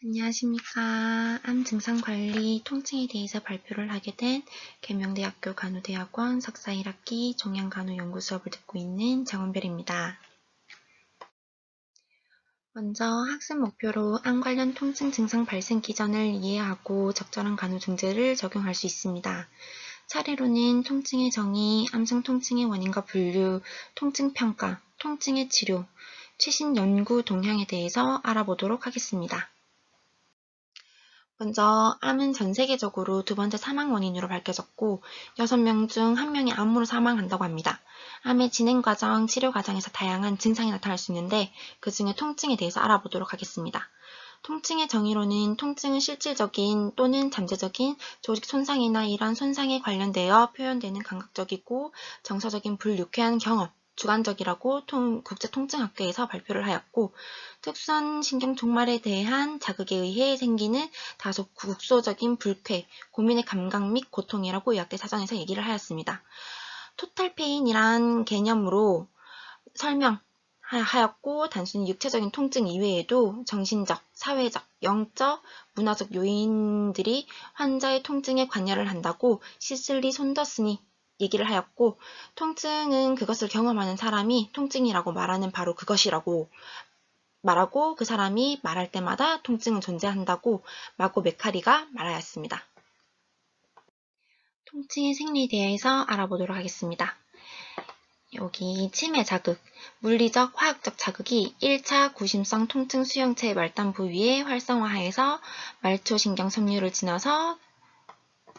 안녕하십니까. 암 증상 관리 통증에 대해서 발표를 하게 된 계명대학교 간호대학원 석사 1학기 종양간호연구 수업을 듣고 있는 정은별입니다. 먼저 학습 목표로 암 관련 통증 증상 발생 기전을 이해하고 적절한 간호 중재를 적용할 수 있습니다. 차례로는 통증의 정의, 암성 통증의 원인과 분류, 통증 평가, 통증의 치료, 최신 연구 동향에 대해서 알아보도록 하겠습니다. 먼저 암은 전 세계적으로 두 번째 사망 원인으로 밝혀졌고 6명 중 1명이 암으로 사망한다고 합니다. 암의 진행 과정, 치료 과정에서 다양한 증상이 나타날 수 있는데 그 중에 통증에 대해서 알아보도록 하겠습니다. 통증의 정의로는 통증은 실질적인 또는 잠재적인 조직 손상이나 이러한 손상에 관련되어 표현되는 감각적이고 정서적인 불유쾌한 경험, 주관적이라고 국제통증학회에서 발표를 하였고 특수한 신경 종말에 대한 자극에 의해 생기는 다소 국소적인 불쾌, 고민의 감각 및 고통이라고 의학대 사전에서 얘기를 하였습니다. 토탈 페인이란 개념으로 설명하였고 단순히 육체적인 통증 이외에도 정신적, 사회적, 영적, 문화적 요인들이 환자의 통증에 관여를 한다고 시슬리 손더슨이 얘기를 하였고 통증은 그것을 경험하는 사람이 통증이라고 말하는 바로 그것이라고 말하고 그 사람이 말할 때마다 통증은 존재한다고 마고 메카리가 말하였습니다. 통증의 생리에 대해서 알아보도록 하겠습니다. 여기 치매 자극, 물리적, 화학적 자극이 1차 구심성 통증 수용체 말단 부위에 활성화해서 말초신경 섬유를 지나서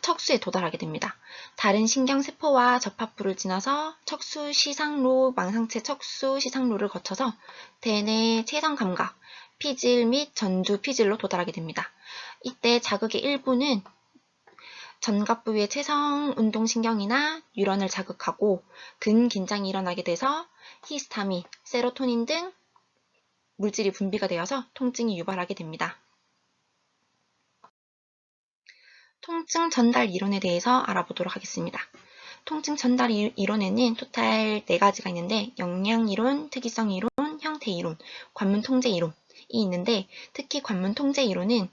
척수에 도달하게 됩니다. 다른 신경세포와 접합부를 지나서 척수 시상로, 망상체 척수 시상로를 거쳐서 대뇌 체성감각, 피질 및 전두 피질로 도달하게 됩니다. 이때 자극의 일부는 전갑 부위의 체성 운동신경이나 뉴런을 자극하고 근긴장이 일어나게 돼서 히스타민, 세로토닌 등 물질이 분비가 되어서 통증이 유발하게 됩니다. 통증 전달 이론에 대해서 알아보도록 하겠습니다. 통증 전달 이론에는 토탈 4가지가 있는데 영양 이론, 특이성 이론, 형태 이론, 관문 통제 이론이 있는데 특히 관문 통제 이론은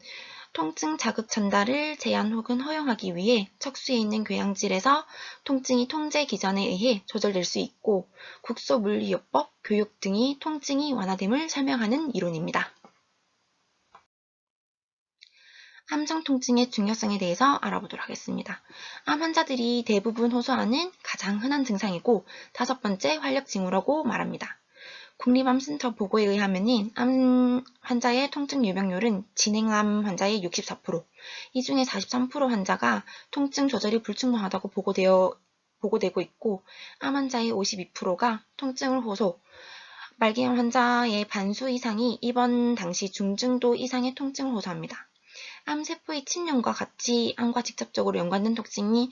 통증 자극 전달을 제한 혹은 허용하기 위해 척수에 있는 궤양질에서 통증이 통제 기전에 의해 조절될 수 있고 국소물리요법, 교육 등이 통증이 완화됨을 설명하는 이론입니다. 암성 통증의 중요성에 대해서 알아보도록 하겠습니다. 암 환자들이 대부분 호소하는 가장 흔한 증상이고 5번째 활력 징후라고 말합니다. 국립암센터 보고에 의하면 암 환자의 통증 유병률은 진행암 환자의 64%, 이 중에 43% 환자가 통증 조절이 불충분하다고 보고되고 있고 암 환자의 52%가 통증을 호소, 말기암 환자의 반수 이상이 입원 당시 중증도 이상의 통증을 호소합니다. 암세포의 침륜과 같이 암과 직접적으로 연관된 통증이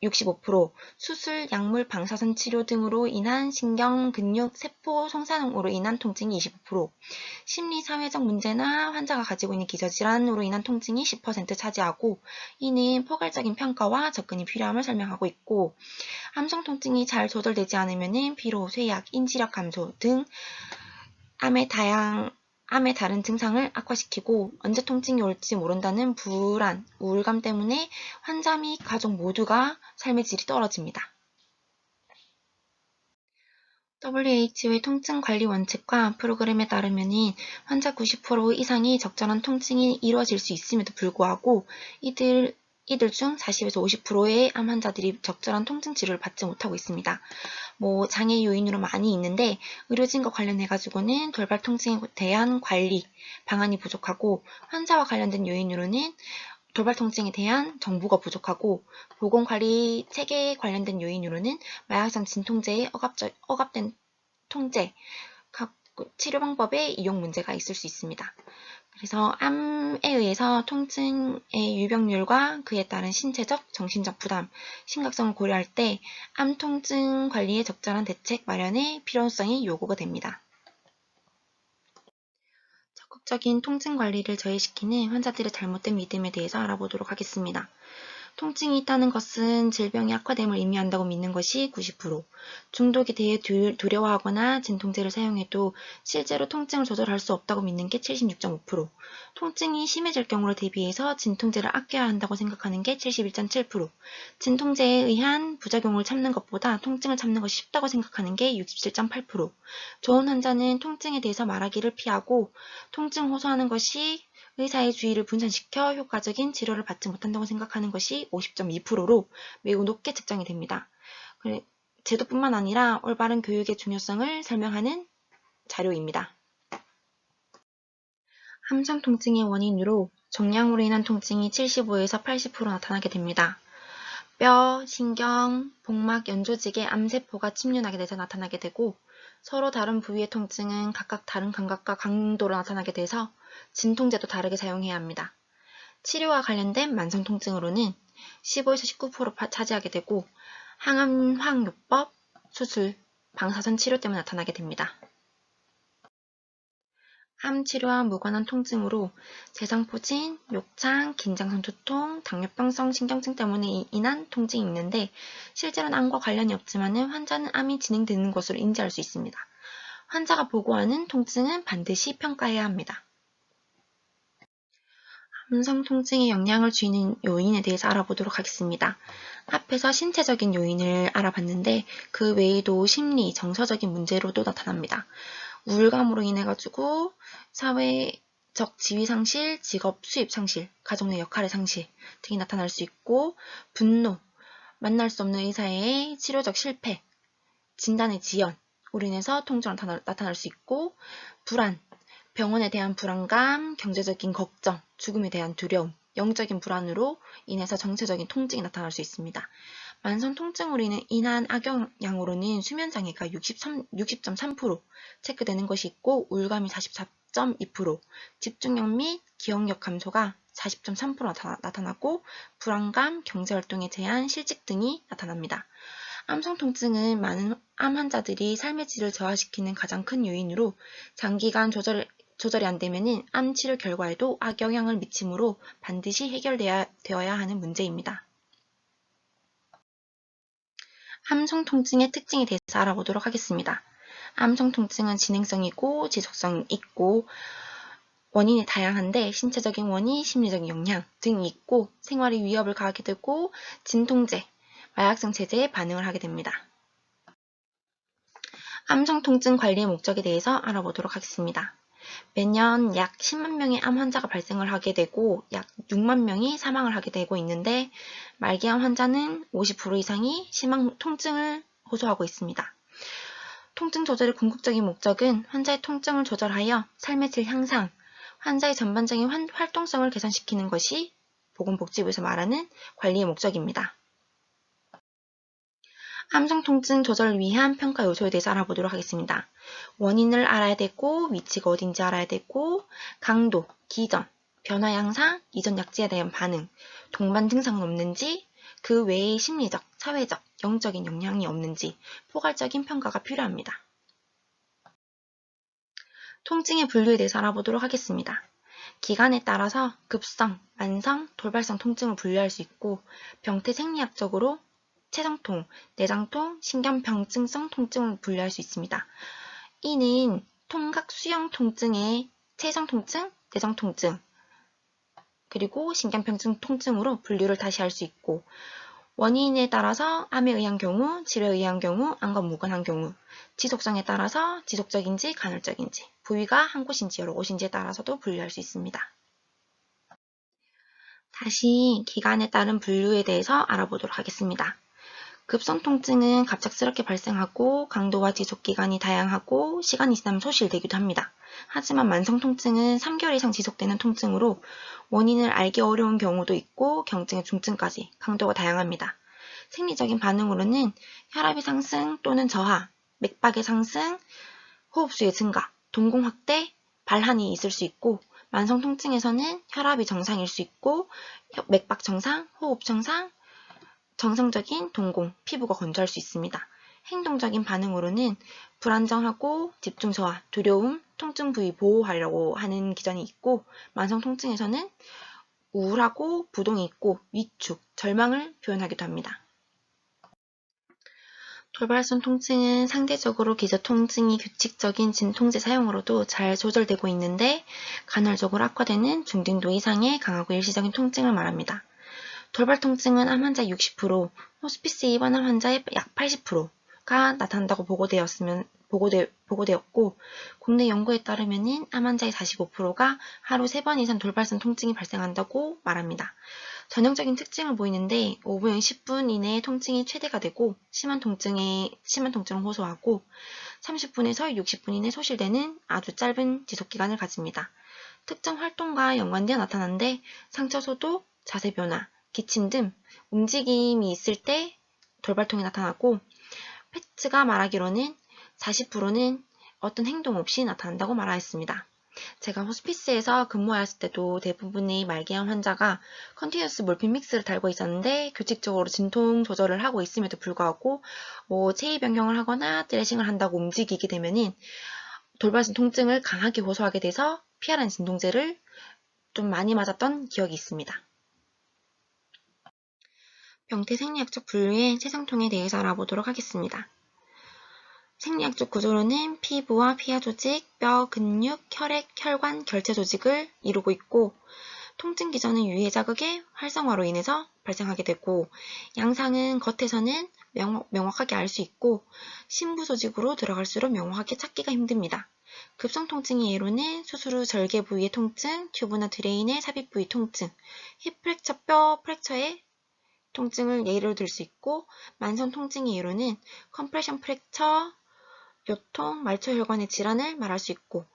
65%, 수술, 약물, 방사선 치료 등으로 인한 신경, 근육, 세포 손상으로 인한 통증이 25%, 심리, 사회적 문제나 환자가 가지고 있는 기저질환으로 인한 통증이 10% 차지하고 이는 포괄적인 평가와 접근이 필요함을 설명하고 있고 암성 통증이 잘 조절되지 않으면 피로, 쇠약, 인지력 감소 등 암의 다른 증상을 악화시키고 언제 통증이 올지 모른다는 불안, 우울감 때문에 환자 및 가족 모두가 삶의 질이 떨어집니다. WHO의 통증 관리 원칙과 프로그램에 따르면 환자 90% 이상이 적절한 통증이 이루어질 수 있음에도 불구하고 이들 중 40에서 50%의 암 환자들이 적절한 통증 치료를 받지 못하고 있습니다. 장애 요인으로 많이 있는데 의료진과 관련해가지고는 돌발 통증에 대한 관리 방안이 부족하고 환자와 관련된 요인으로는 돌발 통증에 대한 정보가 부족하고 보건관리 체계에 관련된 요인으로는 마약성 진통제의 억압된 통제, 치료 방법의 이용 문제가 있을 수 있습니다. 그래서 암에 의해서 통증의 유병률과 그에 따른 신체적, 정신적 부담, 심각성을 고려할 때 암 통증 관리에 적절한 대책 마련의 필요성이 요구가 됩니다. 적극적인 통증 관리를 저해시키는 환자들의 잘못된 믿음에 대해서 알아보도록 하겠습니다. 통증이 있다는 것은 질병이 악화됨을 의미한다고 믿는 것이 90%, 중독에 대해 두려워하거나 진통제를 사용해도 실제로 통증을 조절할 수 없다고 믿는 게 76.5%, 통증이 심해질 경우를 대비해서 진통제를 아껴야 한다고 생각하는 게 71.7%, 진통제에 의한 부작용을 참는 것보다 통증을 참는 것이 쉽다고 생각하는 게 67.8%, 좋은 환자는 통증에 대해서 말하기를 피하고 통증을 호소하는 것이 의사의 주의를 분산시켜 효과적인 치료를 받지 못한다고 생각하는 것이 50.2%로 매우 높게 측정이 됩니다. 제도뿐만 아니라 올바른 교육의 중요성을 설명하는 자료입니다. 함성 통증의 원인으로 종양으로 인한 통증이 75에서 80% 나타나게 됩니다. 뼈, 신경, 복막, 연조직에 암세포가 침륜하게 돼서 나타나게 되고 서로 다른 부위의 통증은 각각 다른 감각과 강도로 나타나게 돼서 진통제도 다르게 사용해야 합니다. 치료와 관련된 만성 통증으로는 15에서 19% 차지하게 되고 항암화학요법, 수술, 방사선 치료 때문에 나타나게 됩니다. 암 치료와 무관한 통증으로 대상포진, 욕창, 긴장성 두통, 당뇨병성 신경증 때문에 인한 통증이 있는데 실제로는 암과 관련이 없지만 환자는 암이 진행되는 것으로 인지할 수 있습니다. 환자가 보고하는 통증은 반드시 평가해야 합니다. 함성 통증에 영향을 주는 요인에 대해서 알아보도록 하겠습니다. 앞에서 신체적인 요인을 알아봤는데 그 외에도 심리, 정서적인 문제로도 나타납니다. 우울감으로 인해 가지고 사회적 지위 상실, 직업 수입 상실, 가족 내 역할의 상실 등이 나타날 수 있고 분노, 만날 수 없는 의사의 치료적 실패, 진단의 지연으로 인해서 통증이 나타날 수 있고 불안, 병원에 대한 불안감, 경제적인 걱정, 죽음에 대한 두려움, 영적인 불안으로 인해서 정체적인 통증이 나타날 수 있습니다. 만성 통증으로 인한 악영향으로는 수면장애가 60.3% 체크되는 것이 있고 우울감이 44.2%, 집중력 및 기억력 감소가 40.3% 나타나고 불안감, 경제활동에 제한, 실직 등이 나타납니다. 암성 통증은 많은 암 환자들이 삶의 질을 저하시키는 가장 큰 요인으로 장기간 조절이 안 되면 암 치료 결과에도 악영향을 미치므로 반드시 해결되어야 하는 문제입니다. 함성 통증의 특징에 대해서 알아보도록 하겠습니다. 암성 통증은 진행성이고 지속성이 있고 원인이 다양한데 신체적인 원인, 심리적인 영향 등이 있고 생활에 위협을 가하게 되고 진통제, 마약성 제제에 반응을 하게 됩니다. 암성 통증 관리의 목적에 대해서 알아보도록 하겠습니다. 매년 약 10만 명의 암 환자가 발생을 하게 되고 약 6만 명이 사망을 하게 되고 있는데 말기암 환자는 50% 이상이 심한 통증을 호소하고 있습니다. 통증 조절의 궁극적인 목적은 환자의 통증을 조절하여 삶의 질 향상, 환자의 전반적인 활동성을 개선시키는 것이 보건복지부에서 말하는 관리의 목적입니다. 함성 통증 조절을 위한 평가 요소에 대해서 알아보도록 하겠습니다. 원인을 알아야 되고 위치가 어딘지 알아야 되고 강도, 기전, 변화 양상, 이전 약제에 대한 반응, 동반 증상은 없는지, 그 외의 심리적, 사회적, 영적인 영향이 없는지 포괄적인 평가가 필요합니다. 통증의 분류에 대해서 알아보도록 하겠습니다. 기간에 따라서 급성, 만성, 돌발성 통증을 분류할 수 있고 병태 생리학적으로 체성통, 내장통, 신경병증성 통증을 분류할 수 있습니다. 이는 통각 수형 통증의 체성통증, 내장통증, 그리고 신경병증 통증으로 분류를 다시 할 수 있고 원인에 따라서 암에 의한 경우, 치료에 의한 경우, 암과 무관한 경우, 지속성에 따라서 지속적인지 간헐적인지, 부위가 한 곳인지 여러 곳인지에 따라서도 분류할 수 있습니다. 다시 기간에 따른 분류에 대해서 알아보도록 하겠습니다. 급성 통증은 갑작스럽게 발생하고 강도와 지속기간이 다양하고 시간이 지나면 소실되기도 합니다. 하지만 만성 통증은 3개월 이상 지속되는 통증으로 원인을 알기 어려운 경우도 있고 경증의 중증까지 강도가 다양합니다. 생리적인 반응으로는 혈압이 상승 또는 저하, 맥박의 상승, 호흡수의 증가, 동공 확대, 발한이 있을 수 있고 만성 통증에서는 혈압이 정상일 수 있고 맥박 정상, 호흡 정상, 정상적인 동공, 피부가 건조할 수 있습니다. 행동적인 반응으로는 불안정하고 집중 저하, 두려움, 통증 부위 보호하려고 하는 기전이 있고 만성 통증에서는 우울하고 부동이 있고 위축, 절망을 표현하기도 합니다. 돌발성 통증은 상대적으로 기저 통증이 규칙적인 진통제 사용으로도 잘 조절되고 있는데 간헐적으로 악화되는 중등도 이상의 강하고 일시적인 통증을 말합니다. 돌발 통증은 암 환자 60%, 호스피스 입원한 환자의 약 80%가 나타난다고 보고되었고 국내 연구에 따르면 암 환자의 45%가 하루 3번 이상 돌발성 통증이 발생한다고 말합니다. 전형적인 특징을 보이는데 5분 10분 이내에 통증이 최대가 되고 심한 통증을 호소하고 30분에서 60분 이내 소실되는 아주 짧은 지속기간을 가집니다. 특정 활동과 연관되어 나타나는데 상처 소독, 자세 변화, 기침 등 움직임이 있을 때 돌발통이 나타나고 패츠가 말하기로는 40%는 어떤 행동 없이 나타난다고 말하였습니다. 제가 호스피스에서 근무했을 때도 대부분의 말기암 환자가 컨티뉴어스 몰핀 믹스를 달고 있었는데 규칙적으로 진통 조절을 하고 있음에도 불구하고 체위 변경을 하거나 드레싱을 한다고 움직이게 되면은 돌발성 통증을 강하게 호소하게 돼서 피하라는 진통제를 좀 많이 맞았던 기억이 있습니다. 병태 생리학적 분류의 체성통에 대해서 알아보도록 하겠습니다. 생리학적 구조로는 피부와 피하 조직, 뼈, 근육, 혈액, 혈관, 결체 조직을 이루고 있고 통증 기전은 유해 자극의 활성화로 인해서 발생하게 되고 양상은 겉에서는 명확하게 알 수 있고 심부 조직으로 들어갈수록 명확하게 찾기가 힘듭니다. 급성 통증의 예로는 수술 후 절개 부위의 통증, 튜브나 드레인의 삽입 부위 통증, 힙 프랙처, 뼈 프랙처의 통증을 예로 들 수 있고 만성 통증의 예로는 컴프레션 프랙처, 요통, 말초혈관의 질환을 말할 수 있고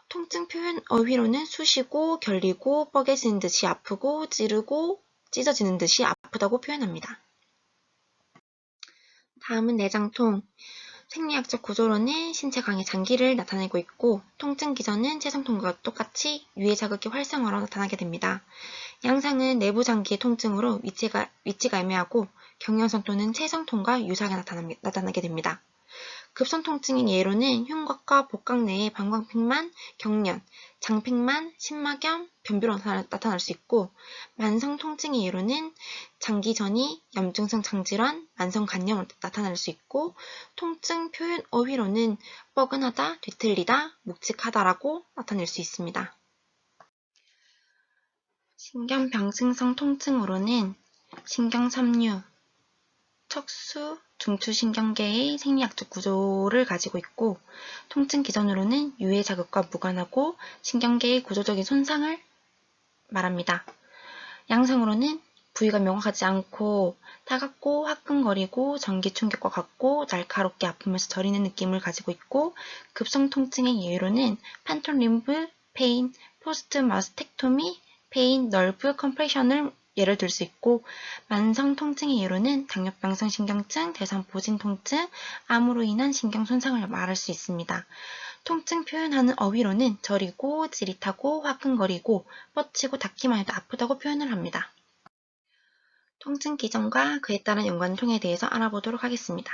통증 표현 어휘로는 쑤시고 결리고 뻐개지는 듯이 아프고 찌르고 찢어지는 듯이 아프다고 표현합니다. 다음은 내장통. 생리학적 구조로는 신체 강의 장기를 나타내고 있고 통증 기전은 체성통과 똑같이 유해 자극의 활성화로 나타나게 됩니다. 양상은 내부 장기의 통증으로 위치가 애매하고 경련성 또는 체성통과 유사하게 나타나게 됩니다. 급성 통증인 예로는 흉곽과 복각 내의 방광팩만, 경련, 장팩만, 심막염, 변비로 나타날 수 있고 만성 통증의 예로는 장기전이, 염증성 장질환, 만성 간염으로 나타날 수 있고 통증 표현 어휘로는 뻐근하다, 뒤틀리다, 묵직하다라고 나타낼 수 있습니다. 신경병증성 통증으로는 신경섬유, 척수, 중추신경계의 생리학적 구조를 가지고 있고 통증 기전으로는 유해 자극과 무관하고 신경계의 구조적인 손상을 말합니다. 양상으로는 부위가 명확하지 않고 따갑고 화끈거리고 전기 충격과 같고 날카롭게 아프면서 저리는 느낌을 가지고 있고 급성 통증의 예로는 판톤 림브 페인, 포스트 마스텍토미 페인, 널브 컴프레션을 예를 들 수 있고 만성 통증의 예로는 당뇨병성 신경증, 대상포진 통증, 암으로 인한 신경 손상을 말할 수 있습니다. 통증 표현하는 어휘로는 저리고 찌릿하고 화끈거리고 뻗치고 닿기만 해도 아프다고 표현을 합니다. 통증 기전과 그에 따른 연관통에 대해서 알아보도록 하겠습니다.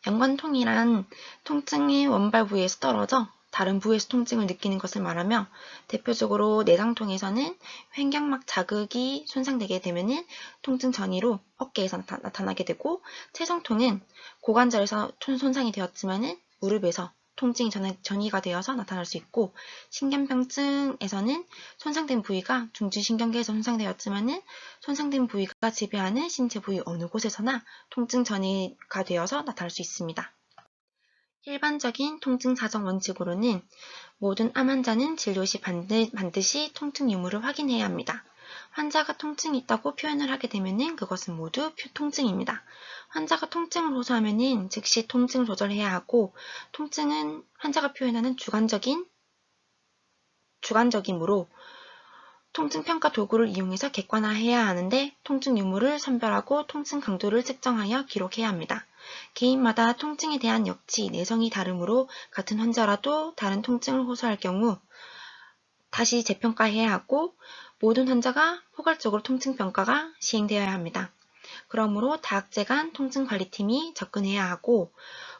연관통이란 통증의 원발 부위에서 떨어져 다른 부위에서 통증을 느끼는 것을 말하며 대표적으로 내장통에서는 횡격막 자극이 손상되게 되면 통증 전이로 어깨에서 나타나게 되고 체성통은 고관절에서 손상이 되었지만 무릎에서 통증이 전이가 되어서 나타날 수 있고 신경병증에서는 손상된 부위가 중추신경계에서 손상되었지만 손상된 부위가 지배하는 신체 부위 어느 곳에서나 통증 전이가 되어서 나타날 수 있습니다. 일반적인 통증 사정 원칙으로는 모든 암 환자는 진료 시 반드시 통증 유무를 확인해야 합니다. 환자가 통증이 있다고 표현을 하게 되면 그것은 모두 통증입니다. 환자가 통증을 호소하면 즉시 통증 조절해야 하고 통증은 환자가 표현하는 주관적이므로 통증 평가 도구를 이용해서 객관화해야 하는데 통증 유무를 선별하고 통증 강도를 측정하여 기록해야 합니다. 개인마다 통증에 대한 역치, 내성이 다르므로 같은 환자라도 다른 통증을 호소할 경우 다시 재평가해야 하고 모든 환자가 포괄적으로 통증 평가가 시행되어야 합니다. 그러므로 다학제 간 통증관리팀이 접근해야 하고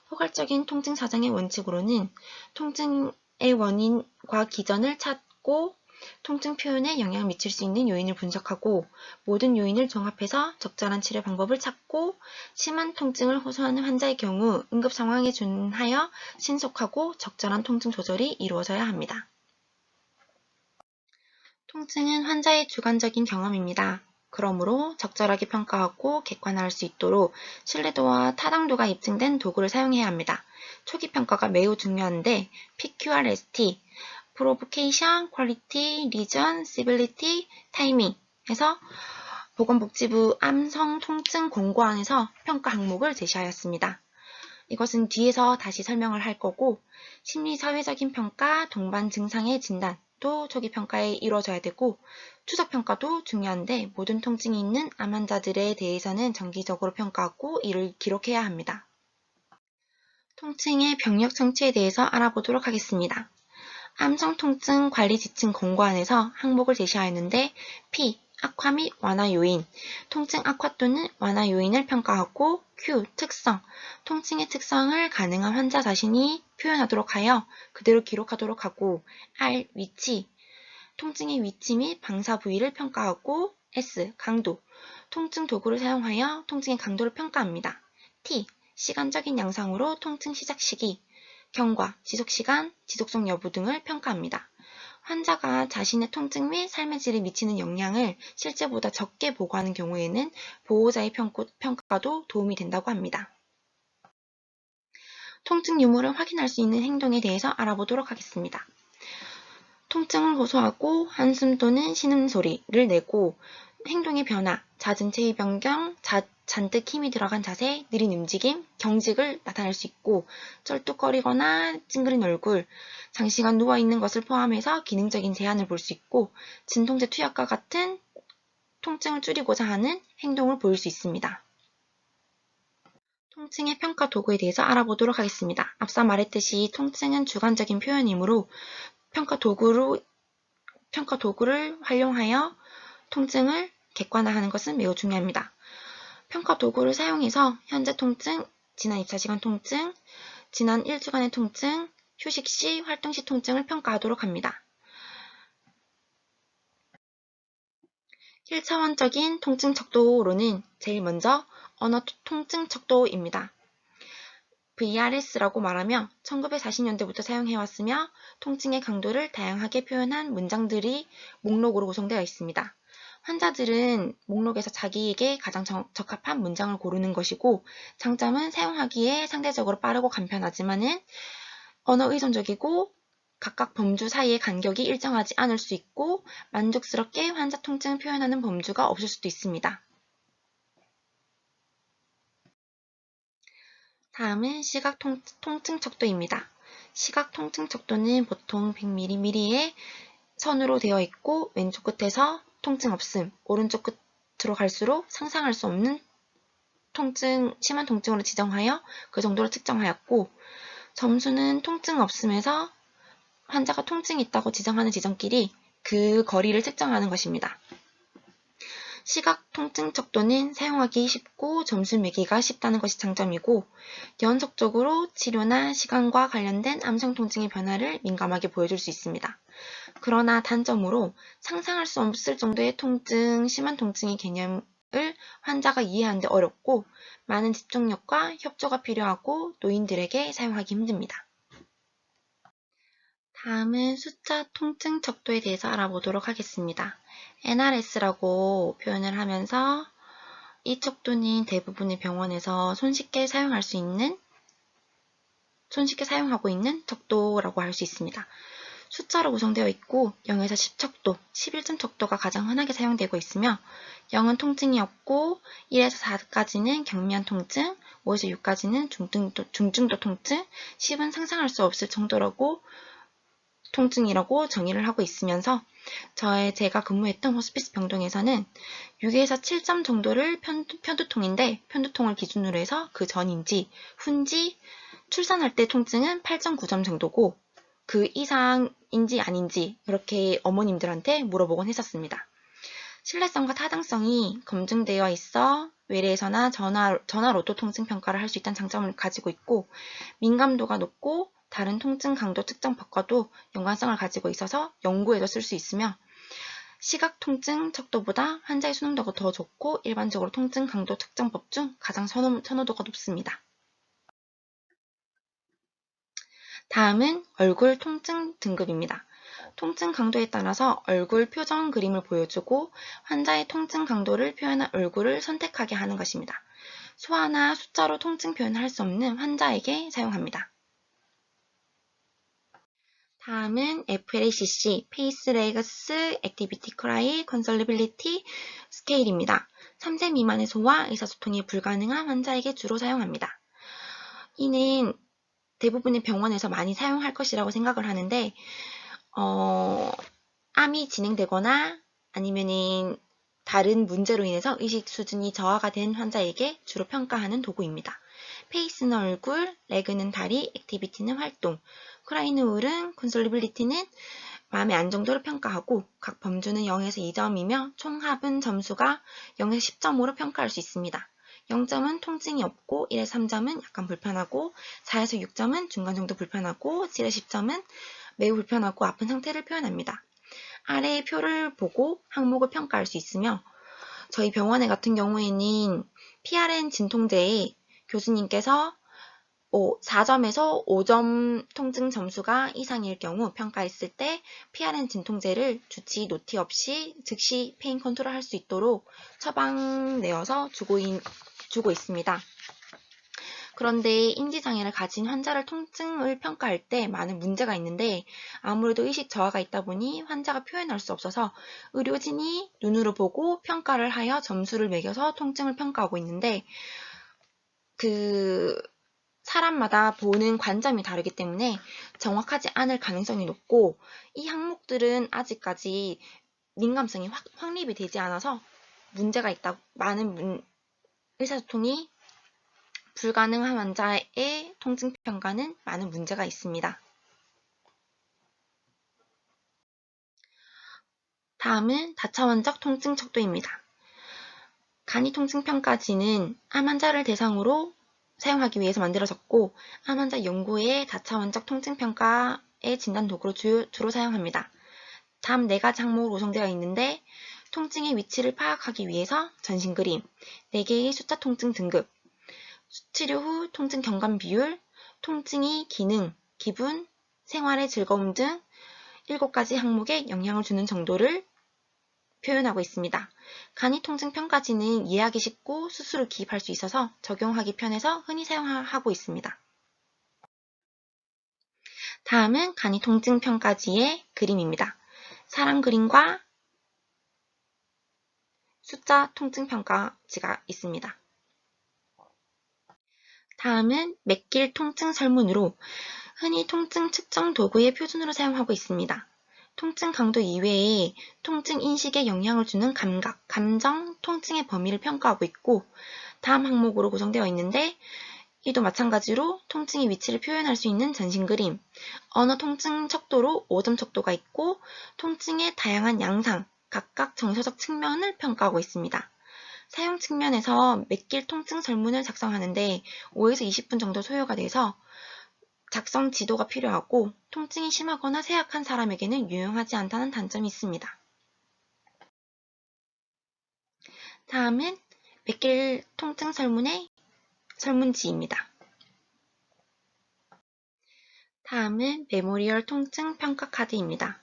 포괄적인 통증 사정의 원칙으로는 통증의 원인과 기전을 찾고 통증 표현에 영향을 미칠 수 있는 요인을 분석하고 모든 요인을 종합해서 적절한 치료 방법을 찾고 심한 통증을 호소하는 환자의 경우 응급 상황에 준하여 신속하고 적절한 통증 조절이 이루어져야 합니다. 통증은 환자의 주관적인 경험입니다. 그러므로 적절하게 평가하고 객관화할 수 있도록 신뢰도와 타당도가 입증된 도구를 사용해야 합니다. 초기 평가가 매우 중요한데 PQR-ST, Provocation, Quality, Reason, Civility, Timing에서 보건복지부 암성통증공고안에서 평가 항목을 제시하였습니다. 이것은 뒤에서 다시 설명을 할 거고 심리사회적인 평가, 동반 증상의 진단도 초기 평가에 이루어져야 되고 추적 평가도 중요한데 모든 통증이 있는 암 환자들에 대해서는 정기적으로 평가하고 이를 기록해야 합니다. 통증의 병력 청취에 대해서 알아보도록 하겠습니다. 암성통증관리지침 공고안에서 항목을 제시하였는데 P. 악화 및 완화 요인, 통증 악화 또는 완화 요인을 평가하고 Q. 특성, 통증의 특성을 가능한 환자 자신이 표현하도록 하여 그대로 기록하도록 하고 R. 위치, 통증의 위치 및 방사 부위를 평가하고 S. 강도, 통증 도구를 사용하여 통증의 강도를 평가합니다. T. 시간적인 양상으로 통증 시작 시기, 경과, 지속시간, 지속성 여부 등을 평가합니다. 환자가 자신의 통증 및 삶의 질에 미치는 영향을 실제보다 적게 보고하는 경우에는 보호자의 평가도 도움이 된다고 합니다. 통증 유무를 확인할 수 있는 행동에 대해서 알아보도록 하겠습니다. 통증을 호소하고 한숨 또는 신음소리를 내고 행동의 변화, 잦은 체위 변경, 잔뜩 힘이 들어간 자세, 느린 움직임, 경직을 나타낼 수 있고 쩔뚝거리거나 찡그린 얼굴, 장시간 누워있는 것을 포함해서 기능적인 제한을 볼 수 있고 진통제 투약과 같은 통증을 줄이고자 하는 행동을 보일 수 있습니다. 통증의 평가 도구에 대해서 알아보도록 하겠습니다. 앞서 말했듯이 통증은 주관적인 표현이므로 평가 도구를 활용하여 통증을 객관화하는 것은 매우 중요합니다. 평가 도구를 사용해서 현재 통증, 지난 24시간 통증, 지난 1주간의 통증, 휴식 시, 활동 시 통증을 평가하도록 합니다. 1차원적인 통증 척도로는 제일 먼저 언어 통증 척도입니다. VRS라고 말하며 1940년대부터 사용해왔으며 통증의 강도를 다양하게 표현한 문장들이 목록으로 구성되어 있습니다. 환자들은 목록에서 자기에게 가장 적합한 문장을 고르는 것이고 장점은 사용하기에 상대적으로 빠르고 간편하지만은 언어 의존적이고 각각 범주 사이의 간격이 일정하지 않을 수 있고 만족스럽게 환자 통증을 표현하는 범주가 없을 수도 있습니다. 다음은 시각 통증 척도입니다. 시각 통증 척도는 보통 100mm의 선으로 되어 있고 왼쪽 끝에서 통증 없음, 오른쪽 끝으로 갈수록 상상할 수 없는 심한 통증으로 지정하여 그 정도로 측정하였고 점수는 통증 없음에서 환자가 통증이 있다고 지정하는 지점끼리 그 거리를 측정하는 것입니다. 시각 통증 척도는 사용하기 쉽고 점수 매기가 쉽다는 것이 장점이고 연속적으로 치료나 시간과 관련된 암성 통증의 변화를 민감하게 보여줄 수 있습니다. 그러나 단점으로 상상할 수 없을 정도의 통증, 심한 통증의 개념을 환자가 이해하는 데 어렵고 많은 집중력과 협조가 필요하고 노인들에게 사용하기 힘듭니다. 다음은 숫자 통증 척도에 대해서 알아보도록 하겠습니다. NRS라고 표현을 하면서 이 척도는 대부분의 병원에서 손쉽게 사용하고 있는 척도라고 할 수 있습니다. 숫자로 구성되어 있고 0에서 10척도, 11점 척도가 가장 흔하게 사용되고 있으며 0은 통증이 없고 1에서 4까지는 경미한 통증, 5에서 6까지는 중증도 통증, 10은 상상할 수 없을 정도라고 통증이라고 정의를 하고 있으면서 제가 근무했던 호스피스 병동에서는 6에서 7점 정도를 편두통인데 편두통을 기준으로 해서 그 전인지 후인지 출산할 때 통증은 8.9점 정도고 그 이상인지 아닌지 이렇게 어머님들한테 물어보곤 했었습니다. 신뢰성과 타당성이 검증되어 있어 외래에서나 전화로도 통증 평가를 할 수 있다는 장점을 가지고 있고 민감도가 높고 다른 통증 강도 측정법과도 연관성을 가지고 있어서 연구에도 쓸 수 있으며 시각 통증 척도보다 환자의 수능도가 더 좋고 일반적으로 통증 강도 측정법 중 가장 선호도가 높습니다. 다음은 얼굴 통증 등급입니다. 통증 강도에 따라서 얼굴 표정 그림을 보여주고 환자의 통증 강도를 표현한 얼굴을 선택하게 하는 것입니다. 소화나 숫자로 통증 표현을 할 수 없는 환자에게 사용합니다. 다음은 FLACC, Face Legs Activity Cry Consolability 스케일입니다. 3세 미만의 소화, 의사소통이 불가능한 환자에게 주로 사용합니다. 이는 대부분의 병원에서 많이 사용할 것이라고 생각을 하는데 암이 진행되거나 아니면은 다른 문제로 인해서 의식 수준이 저하가 된 환자에게 주로 평가하는 도구입니다. 페이스는 얼굴, 레그는 다리, 액티비티는 활동, 크라이는 울음, 콘솔리빌리티는 마음의 안정도를 평가하고 각 범주는 0에서 2점이며 총합은 점수가 0에서 10점으로 평가할 수 있습니다. 0점은 통증이 없고 1에서 3점은 약간 불편하고 4에서 6점은 중간 정도 불편하고 7에서 10점은 매우 불편하고 아픈 상태를 표현합니다. 아래의 표를 보고 항목을 평가할 수 있으며 저희 병원에 같은 경우에는 PRN 진통제에 교수님께서 4점에서 5점 통증 점수가 이상일 경우 평가했을 때 PRN 진통제를 주치 노티 없이 즉시 페인 컨트롤 할 수 있도록 처방 내어서 주고 있습니다. 그런데 인지장애를 가진 환자를 통증을 평가할 때 많은 문제가 있는데 아무래도 의식 저하가 있다 보니 환자가 표현할 수 없어서 의료진이 눈으로 보고 평가를 하여 점수를 매겨서 통증을 평가하고 있는데 사람마다 보는 관점이 다르기 때문에 정확하지 않을 가능성이 높고 이 항목들은 아직까지 민감성이 확립이 되지 않아서 문제가 있다. 많은 의사소통이 불가능한 환자의 통증 평가는 많은 문제가 있습니다. 다음은 다차원적 통증 척도입니다. 간이 통증 평가지는 암 환자를 대상으로 사용하기 위해서 만들어졌고 암 환자 연구에 다차원적 통증 평가의 진단 도구로 주로 사용합니다. 다음 4가지 항목으로 구성되어 있는데 통증의 위치를 파악하기 위해서 전신 그림, 4개의 숫자 통증 등급, 치료 후 통증 경감 비율, 통증의 기능, 기분, 생활의 즐거움 등 7가지 항목에 영향을 주는 정도를 표현하고 있습니다. 간이 통증 평가지는 이해하기 쉽고 스스로 기입할 수 있어서 적용하기 편해서 흔히 사용하고 있습니다. 다음은 간이 통증 평가지의 그림입니다. 사람 그림과 숫자 통증 평가지가 있습니다. 다음은 맥길 통증 설문으로 흔히 통증 측정 도구의 표준으로 사용하고 있습니다. 통증 강도 이외에 통증 인식에 영향을 주는 감각, 감정, 통증의 범위를 평가하고 있고 다음 항목으로 구성되어 있는데 이도 마찬가지로 통증의 위치를 표현할 수 있는 전신 그림, 언어 통증 척도로 5점 척도가 있고 통증의 다양한 양상, 각각 정서적 측면을 평가하고 있습니다. 사용 측면에서 맥길 통증 설문을 작성하는데 5에서 20분 정도 소요가 돼서 작성 지도가 필요하고 통증이 심하거나 쇠약한 사람에게는 유용하지 않다는 단점이 있습니다. 다음은 맥길 통증 설문의 설문지입니다. 다음은 메모리얼 통증 평가 카드입니다.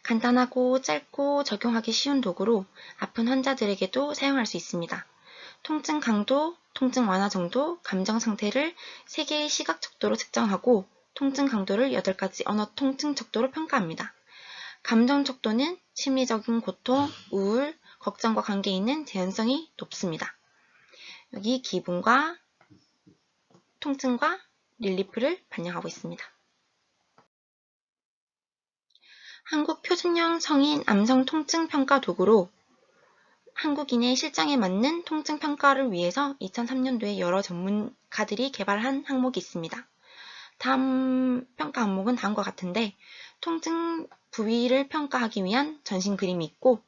간단하고 짧고 적용하기 쉬운 도구로 아픈 환자들에게도 사용할 수 있습니다. 통증 강도, 통증 완화 정도, 감정 상태를 3개의 시각 척도로 측정하고 통증 강도를 8가지 언어 통증 척도로 평가합니다. 감정 척도는 심리적인 고통, 우울, 걱정과 관계 있는 재현성이 높습니다. 여기 기분과 통증과 릴리프를 반영하고 있습니다. 한국 표준형 성인 암성 통증 평가 도구로 한국인의 실장에 맞는 통증 평가를 위해서 2003년도에 여러 전문가들이 개발한 항목이 있습니다. 다음 평가 항목은 다음과 같은데 통증 부위를 평가하기 위한 전신 그림이 있고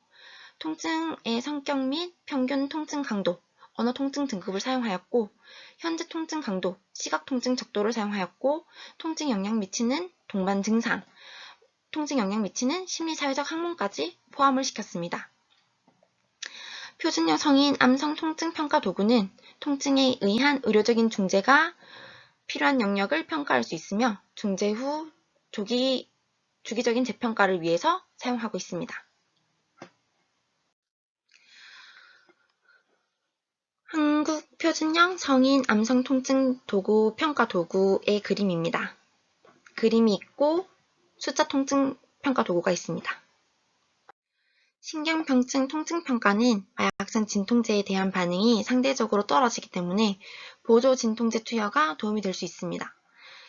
통증의 성격 및 평균 통증 강도, 언어 통증 등급을 사용하였고 현재 통증 강도, 시각 통증 척도를 사용하였고 통증 영향 미치는 동반 증상, 통증 영향 미치는 심리사회적 항목까지 포함을 시켰습니다. 표준형 성인 암성 통증 평가 도구는 통증에 의한 의료적인 중재가 필요한 영역을 평가할 수 있으며 중재 후 주기적인 재평가를 위해서 사용하고 있습니다. 한국 표준형 성인 암성 통증 도구 평가 도구의 그림입니다. 그림이 있고 숫자 통증 평가 도구가 있습니다. 신경병증 통증평가는 마약성 진통제에 대한 반응이 상대적으로 떨어지기 때문에 보조 진통제 투여가 도움이 될 수 있습니다.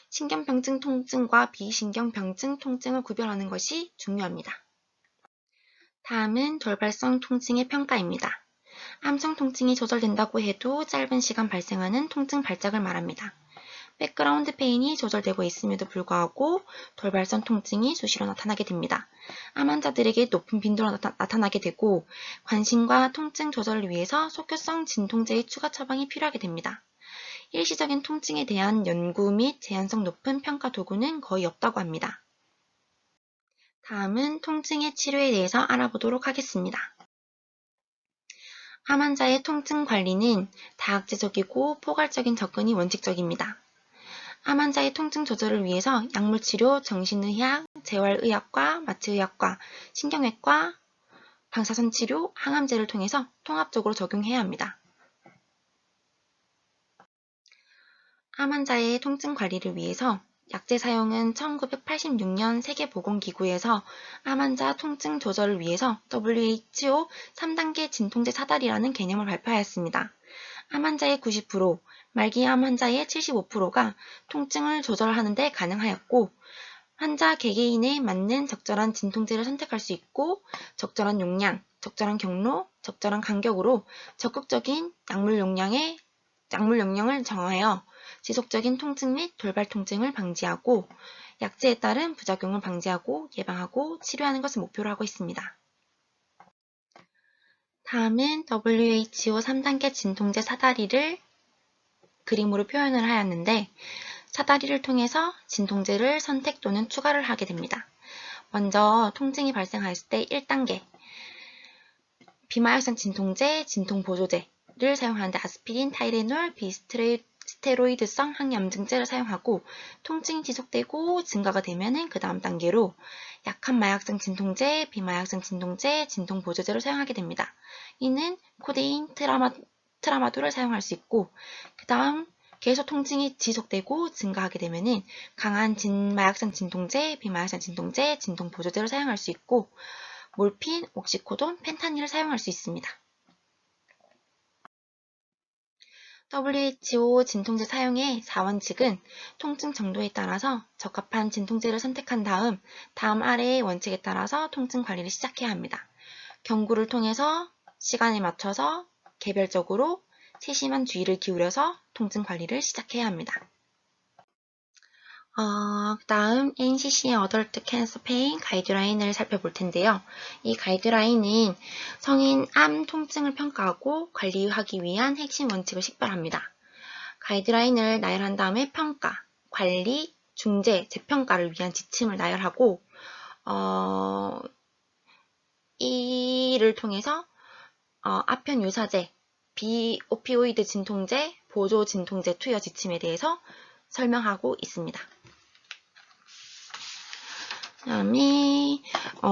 신경병증 통증과 비신경병증 통증을 구별하는 것이 중요합니다. 다음은 돌발성 통증의 평가입니다. 암성 통증이 조절된다고 해도 짧은 시간 발생하는 통증 발작을 말합니다. 백그라운드 페인이 조절되고 있음에도 불구하고 돌발성 통증이 수시로 나타나게 됩니다. 암 환자들에게 높은 빈도로 나타나게 되고 관심과 통증 조절을 위해서 속효성 진통제의 추가 처방이 필요하게 됩니다. 일시적인 통증에 대한 연구 및 제한성 높은 평가 도구는 거의 없다고 합니다. 다음은 통증의 치료에 대해서 알아보도록 하겠습니다. 암 환자의 통증 관리는 다학제적이고 포괄적인 접근이 원칙적입니다. 암 환자의 통증 조절을 위해서 약물치료, 정신의학, 재활의학과, 마취의학과, 신경외과, 방사선치료, 항암제를 통해서 통합적으로 적용해야 합니다. 암 환자의 통증 관리를 위해서 약제 사용은 1986년 세계보건기구에서 암 환자 통증 조절을 위해서 WHO 3단계 진통제 사다리라는 개념을 발표하였습니다. 암 환자의 90%, 말기암 환자의 75%가 통증을 조절하는 데 가능하였고 환자 개개인에 맞는 적절한 진통제를 선택할 수 있고 적절한 용량, 적절한 경로, 적절한 간격으로 적극적인 약물 용량을 정하여 지속적인 통증 및 돌발 통증을 방지하고 약제에 따른 부작용을 방지하고 예방하고 치료하는 것을 목표로 하고 있습니다. 다음은 WHO 3단계 진통제 사다리를 그림으로 표현을 하였는데 사다리를 통해서 진통제를 선택 또는 추가를 하게 됩니다. 먼저 통증이 발생하였을 때 1단계 비마약성 진통제, 진통보조제를 사용하는데 아스피린, 타이레놀, 비스테로이드성 항염증제를 사용하고 통증이 지속되고 증가가 되면 그 다음 단계로 약한 마약성 진통제, 비마약성 진통제, 진통보조제를 사용하게 됩니다. 이는 코데인, 트라마돌을 사용할 수 있고 그 다음 계속 통증이 지속되고 증가하게 되면 강한 마약성 진통제, 비마약성 진통제, 진통보조제를 사용할 수 있고 몰핀, 옥시코돈, 펜타닐을 사용할 수 있습니다. WHO 진통제 사용의 4원칙은 통증 정도에 따라서 적합한 진통제를 선택한 다음 아래의 원칙에 따라서 통증 관리를 시작해야 합니다. 경구를 통해서 시간에 맞춰서 개별적으로 세심한 주의를 기울여서 통증 관리를 시작해야 합니다. 다음 NCC의 어덜트 캔서 페인 가이드라인을 살펴볼 텐데요. 이 가이드라인은 성인 암 통증을 평가하고 관리하기 위한 핵심 원칙을 식별합니다. 가이드라인을 나열한 다음에 평가, 관리, 중재, 재평가를 위한 지침을 나열하고 이를 통해서 아편 유사제, 비오피오이드 진통제, 보조 진통제 투여 지침에 대해서 설명하고 있습니다. 다음에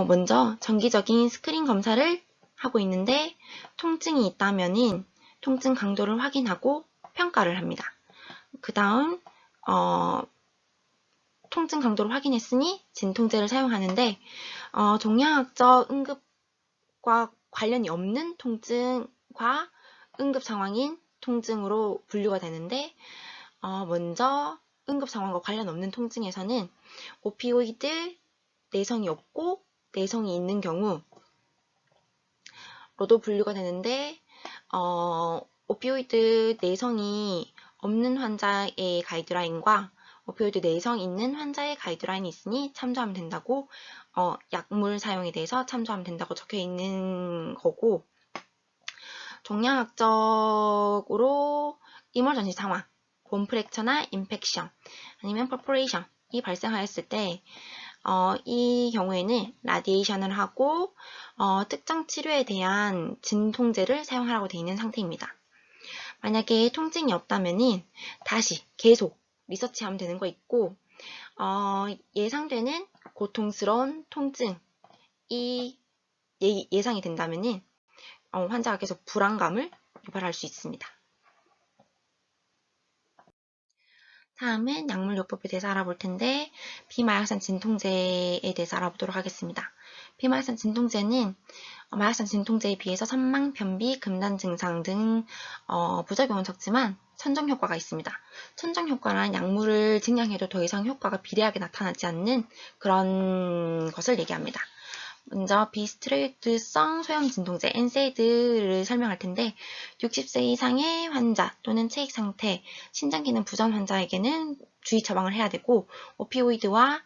먼저 정기적인 스크린 검사를 하고 있는데 통증이 있다면은 통증 강도를 확인하고 평가를 합니다. 그 다음 통증 강도를 확인했으니 진통제를 사용하는데 종양학적 응급과 관련이 없는 통증과 응급 상황인 통증으로 분류가 되는데 먼저 응급 상황과 관련 없는 통증에서는 오피오이드 내성이 없고 내성이 있는 경우로도 분류가 되는데 오피오이드 내성이 없는 환자의 가이드라인과 오피오이드 내성 있는 환자의 가이드라인이 있으니 참조하면 된다고 약물 사용에 대해서 참조하면 된다고 적혀 있는 거고 종양학적으로 이멀전시 상황, 본 프랙처나 임팩션, 아니면 퍼포레이션이 발생하였을 때 이 경우에는 라디에이션을 하고 특정 치료에 대한 진통제를 사용하라고 되어 있는 상태입니다. 만약에 통증이 없다면은 다시 계속 리서치하면 되는 거 있고 예상되는 고통스러운 통증이 예상이 된다면은 환자가 계속 불안감을 유발할 수 있습니다. 다음은 약물요법에 대해서 알아볼 텐데 비마약산 진통제에 대해서 알아보도록 하겠습니다. 비마약산 진통제는 마약산 진통제에 비해서 선망, 변비, 금단 증상 등 부작용은 적지만 선정 효과가 있습니다. 선정 효과란 약물을 증량해도 더 이상 효과가 비례하게 나타나지 않는 그런 것을 얘기합니다. 먼저 비스테로이드성 소염 진통제 NSAID를 설명할 텐데 60세 이상의 환자 또는 체익 상태, 신장 기능 부전 환자에게는 주의 처방을 해야 되고 오피오이드와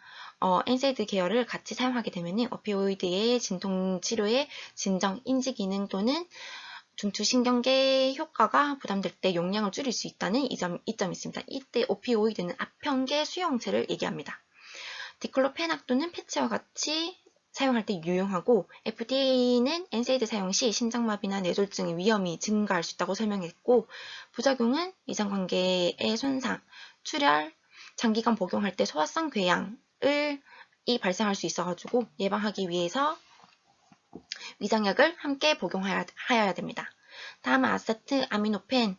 NSAID 계열을 같이 사용하게 되면 오피오이드의 진통 치료의 진정, 인지 기능 또는 중추신경계 효과가 부담될 때 용량을 줄일 수 있다는 이점이 있습니다. 이때 오피오이드는 앞형계 수용체를 얘기합니다. 디클로페낙 또는 패치와 같이 사용할 때 유용하고 FDA는 NSAID 사용 시 심장마비나 뇌졸중의 위험이 증가할 수 있다고 설명했고 부작용은 이상관계의 손상, 출혈, 장기간 복용할 때 소화성 궤양이 발생할 수 있어가지고 예방하기 위해서 위장약을 함께 복용하여야 됩니다. 다음 아세트아미노펜은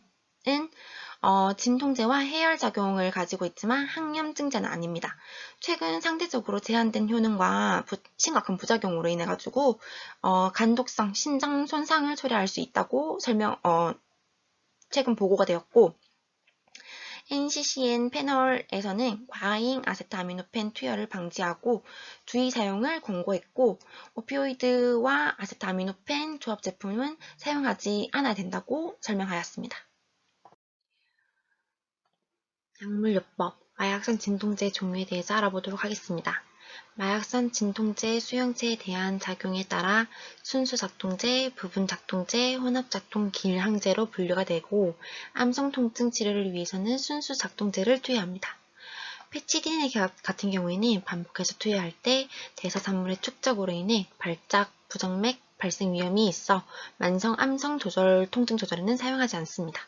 진통제와 해열작용을 가지고 있지만 항염증제는 아닙니다. 최근 상대적으로 제한된 효능과 심각한 부작용으로 인해 가지고 간독성, 신장 손상을 초래할 수 있다고 최근 보고가 되었고 NCCN 패널에서는 과잉 아세트아미노펜 투여를 방지하고 주의 사용을 권고했고 오피오이드와 아세트아미노펜 조합 제품은 사용하지 않아야 된다고 설명하였습니다. 약물요법, 마약산 진통제 종류에 대해서 알아보도록 하겠습니다. 마약산 진통제 수용체에 대한 작용에 따라 순수작동제, 부분작동제, 혼합작동 길항제로 분류가 되고 암성통증 치료를 위해서는 순수작동제를 투여합니다. 페치딘 같은 경우에는 반복해서 투여할 때 대사산물의 축적으로 인해 발작, 부정맥 발생 위험이 있어 만성 암성 통증 조절에는 사용하지 않습니다.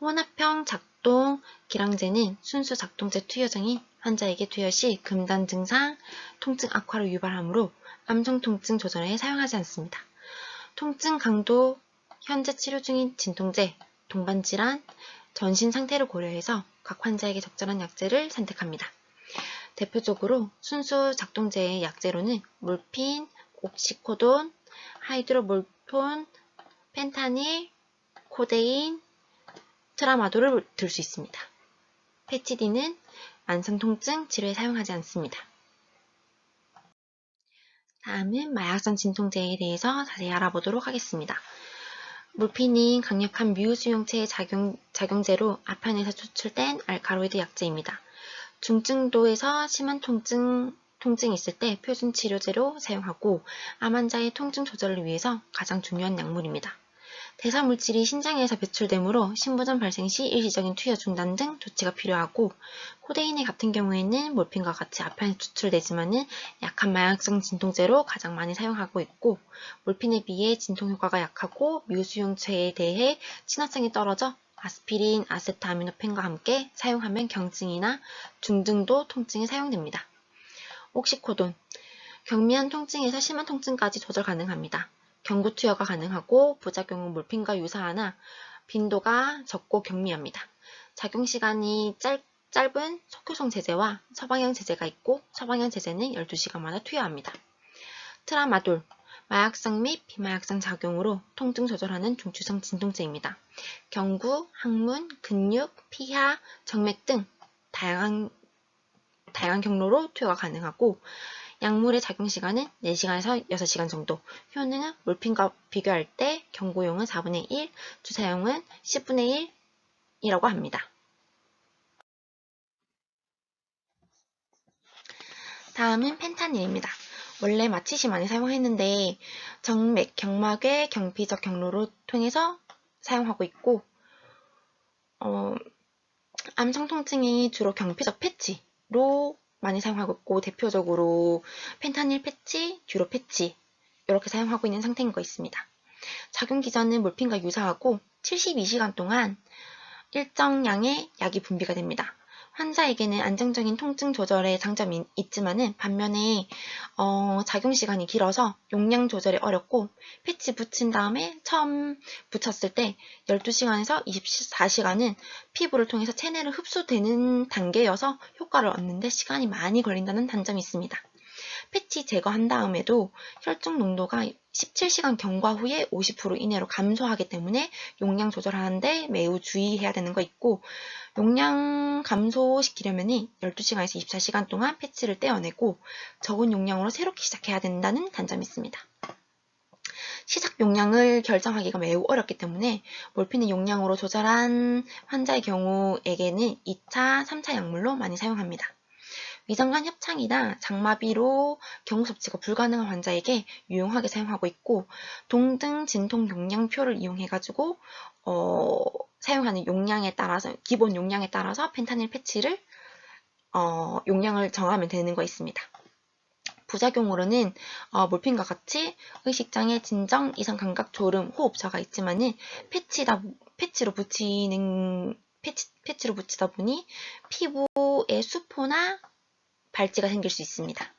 혼합형 작동 기량제는 순수 작동제 투여장이 환자에게 투여 시 금단 증상, 통증 악화를 유발하므로 암성 통증 조절에 사용하지 않습니다. 통증 강도, 현재 치료 중인 진통제, 동반 질환, 전신 상태를 고려해서 각 환자에게 적절한 약제를 선택합니다. 대표적으로 순수 작동제의 약제로는 몰핀, 옥시코돈, 하이드로몰폰, 펜타닐, 코데인, 트라마도를 들 수 있습니다. 페치딘은 만성통증 치료에 사용하지 않습니다. 다음은 마약성 진통제에 대해서 자세히 알아보도록 하겠습니다. 몰핀은 강력한 뮤수용체의 작용제로 아편에서 추출된 알카로이드 약제입니다. 중증도에서 심한 통증이 있을 때 표준 치료제로 사용하고 암 환자의 통증 조절을 위해서 가장 중요한 약물입니다. 대사물질이 신장에서 배출되므로 신부전 발생 시 일시적인 투여 중단 등 조치가 필요하고 코데인 같은 경우에는 몰핀과 같이 아편에 추출되지만 약한 마약성 진통제로 가장 많이 사용하고 있고 몰핀에 비해 진통 효과가 약하고 뮤수용체에 대해 친화성이 떨어져 아스피린, 아세트아미노펜과 함께 사용하면 경증이나 중등도 통증에 사용됩니다. 옥시코돈, 경미한 통증에서 심한 통증까지 조절 가능합니다. 경구 투여가 가능하고 부작용은 몰핀과 유사하나 빈도가 적고 경미합니다. 작용 시간이 짧은 속효성 제제와 서방형 제제가 있고 서방형 제제는 12시간마다 투여합니다. 트라마돌, 마약성 및 비마약성 작용으로 통증 조절하는 중추성 진통제입니다. 경구, 항문, 근육, 피하, 정맥 등 다양한 경로로 투여가 가능하고 약물의 작용시간은 4시간에서 6시간 정도, 효능은 몰핀과 비교할 때 경구용은 4분의 1, 주사용은 10분의 1이라고 합니다. 다음은 펜타닐입니다. 원래 마취시 많이 사용했는데 정맥, 경막의 경피적 경로를 통해서 사용하고 있고 암성 통증이 주로 경피적 패치로 많이 사용하고 있고 대표적으로 펜타닐 패치, 듀로 패치 이렇게 사용하고 있는 상태인 거 있습니다. 작용 기전은 몰핀과 유사하고 72시간 동안 일정 양의 약이 분비가 됩니다. 환자에게는 안정적인 통증 조절에 장점이 있지만은 반면에 작용 시간이 길어서 용량 조절이 어렵고 패치 붙인 다음에 처음 붙였을 때 12시간에서 24시간은 피부를 통해서 체내를 흡수되는 단계여서 효과를 얻는데 시간이 많이 걸린다는 단점이 있습니다. 패치 제거한 다음에도 혈중 농도가 17시간 경과 후에 50% 이내로 감소하기 때문에 용량 조절하는데 매우 주의해야 되는 거 있고 용량 감소시키려면 12시간에서 24시간 동안 패치를 떼어내고 적은 용량으로 새롭게 시작해야 된다는 단점이 있습니다. 시작 용량을 결정하기가 매우 어렵기 때문에 몰핀의 용량으로 조절한 환자의 경우에게는 2차, 3차 약물로 많이 사용합니다. 위장관 협착이나 장마비로 경구 섭취가 불가능한 환자에게 유용하게 사용하고 있고 동등 진통 용량표를 이용해가지고 사용하는 용량에 따라서 기본 용량에 따라서 펜타닐 패치를 용량을 정하면 되는 거 있습니다. 부작용으로는 몰핀과 같이 의식장애, 진정, 이상 감각, 졸음, 호흡 저하가 있지만은 패치로 붙이다 보니 피부에 수포나 발지가 생길 수 있습니다.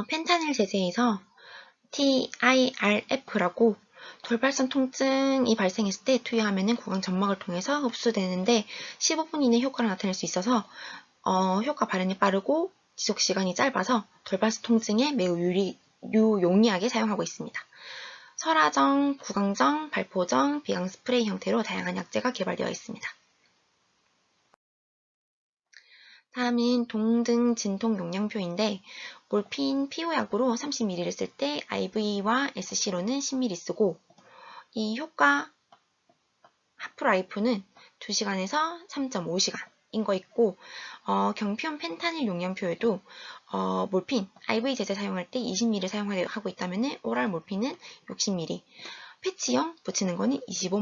펜타닐 제제에서 TIRF라고 돌발성 통증이 발생했을 때 투여하면 구강 점막을 통해서 흡수되는데 15분 이내 효과를 나타낼 수 있어서 효과 발현이 빠르고 지속 시간이 짧아서 돌발성 통증에 매우 용이하게 사용하고 있습니다. 설화정, 구강정, 발포정, 비강 스프레이 형태로 다양한 약제가 개발되어 있습니다. 다음은 동등 진통 용량표인데 몰핀 피호약으로 30ml를 쓸 때 IV와 SC로는 10ml 쓰고 이 효과 하프라이프는 2시간에서 3.5시간인 거 있고 경피용 펜타닐 용량표에도 몰핀 IV 제제 사용할 때 20ml 사용하고 있다면 오랄 몰핀은 60ml 패치용 붙이는 거는 25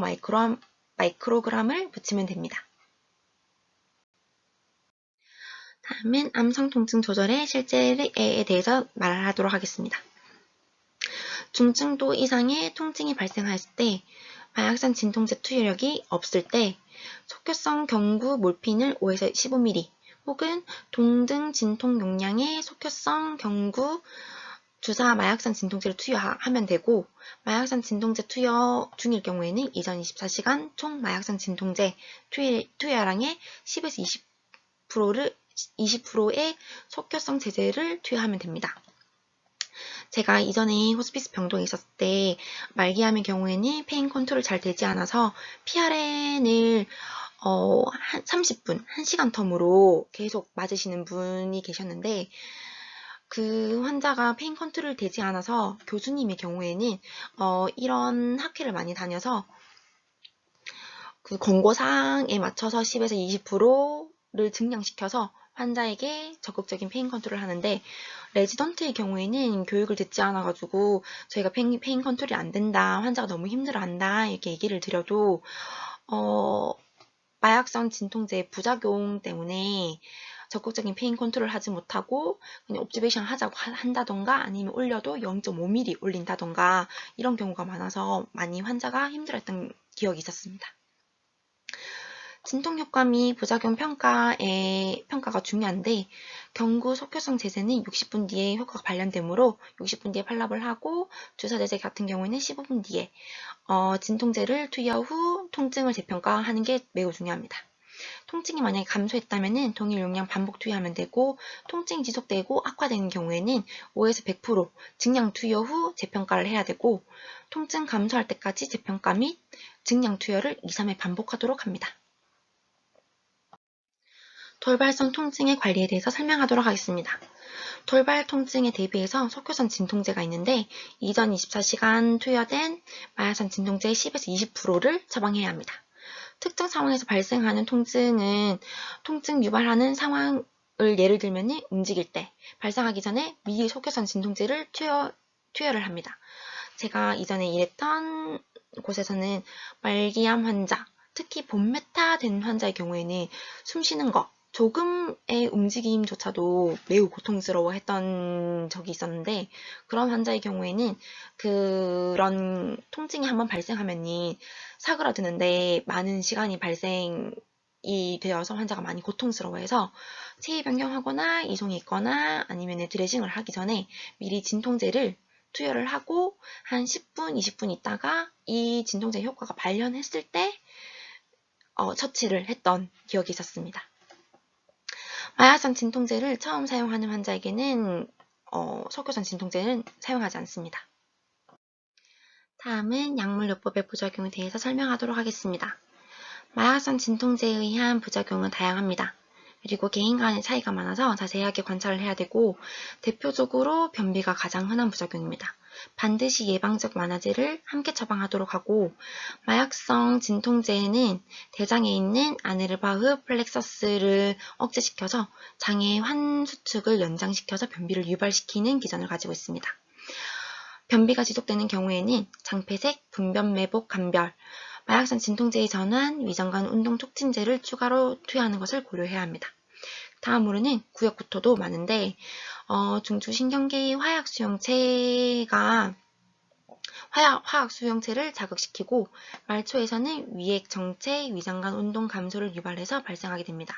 마이크로그램을 붙이면 됩니다. 다음은 암성 통증 조절의 실제에 대해서 말하도록 하겠습니다. 중증도 이상의 통증이 발생하였을 때 마약산 진통제 투여력이 없을 때 속효성 경구 몰핀을 5에서 15ml 혹은 동등 진통 용량의 속효성 경구 주사 마약산 진통제를 투여하면 되고 마약산 진통제 투여 중일 경우에는 이전 24시간 총 마약산 진통제 투여량의 10에서 20%의 속효성 제제를 투여하면 됩니다. 제가 이전에 호스피스 병동에 있었을 때 말기암의 경우에는 페인 컨트롤 잘 되지 않아서 PRN을 30분, 1시간 텀으로 계속 맞으시는 분이 계셨는데 그 환자가 페인 컨트롤 되지 않아서 교수님의 경우에는 이런 학회를 많이 다녀서 그 권고사항에 맞춰서 10에서 20%를 증량시켜서 환자에게 적극적인 페인 컨트롤을 하는데 레지던트의 경우에는 교육을 듣지 않아가지고 저희가 페인 컨트롤이 안 된다, 환자가 너무 힘들어한다 이렇게 얘기를 드려도 마약성 진통제의 부작용 때문에 적극적인 페인 컨트롤을 하지 못하고 그냥 옵저베이션 하자고 한다던가 아니면 올려도 0.5mm 올린다던가 이런 경우가 많아서 많이 환자가 힘들어했던 기억이 있었습니다. 진통 효과 및 부작용 평가가 중요한데 경구 속효성 제제는 60분 뒤에 효과가 발현되므로 60분 뒤에 팔랍을 하고 주사 제제 같은 경우에는 15분 뒤에 진통제를 투여 후 통증을 재평가하는 게 매우 중요합니다. 통증이 만약에 감소했다면 동일 용량 반복 투여하면 되고 통증이 지속되고 악화되는 경우에는 5에서 100% 증량 투여 후 재평가를 해야 되고 통증 감소할 때까지 재평가 및 증량 투여를 2, 3회 반복하도록 합니다. 돌발성 통증의 관리에 대해서 설명하도록 하겠습니다. 돌발 통증에 대비해서 속효성 진통제가 있는데 이전 24시간 투여된 마약산 진통제의 10에서 20%를 처방해야 합니다. 특정 상황에서 발생하는 통증은 통증 유발하는 상황을 예를 들면 움직일 때 발생하기 전에 미리 속효성 진통제를 투여를 합니다. 제가 이전에 일했던 곳에서는 말기암 환자, 특히 본메타 된 환자의 경우에는 숨 쉬는 것, 조금의 움직임조차도 매우 고통스러워했던 적이 있었는데, 그런 환자의 경우에는 그런 통증이 한번 발생하면이 사그라드는데 많은 시간이 발생이 되어서 환자가 많이 고통스러워해서 체위 변경하거나 이송이 있거나 아니면 드레싱을 하기 전에 미리 진통제를 투여를 하고 한 10분, 20분 있다가 이 진통제 효과가 발현했을 때 처치를 했던 기억이 있었습니다. 마약성 진통제를 처음 사용하는 환자에게는 석유산 진통제는 사용하지 않습니다. 다음은 약물요법의 부작용에 대해서 설명하도록 하겠습니다. 마약성 진통제에 의한 부작용은 다양합니다. 그리고 개인 간의 차이가 많아서 자세하게 관찰을 해야 되고, 대표적으로 변비가 가장 흔한 부작용입니다. 반드시 예방적 완화제를 함께 처방하도록 하고, 마약성 진통제에는 대장에 있는 아네르바흐 플렉서스를 억제시켜서 장의 환수축을 연장시켜서 변비를 유발시키는 기전을 가지고 있습니다. 변비가 지속되는 경우에는 장폐색, 분변 매복, 간별, 마약성 진통제의 전환, 위장관 운동 촉진제를 추가로 투여하는 것을 고려해야 합니다. 다음으로는 구역구토도 많은데 중추신경계의 화학수용체를 자극시키고 말초에서는 위액 정체, 위장관 운동 감소를 유발해서 발생하게 됩니다.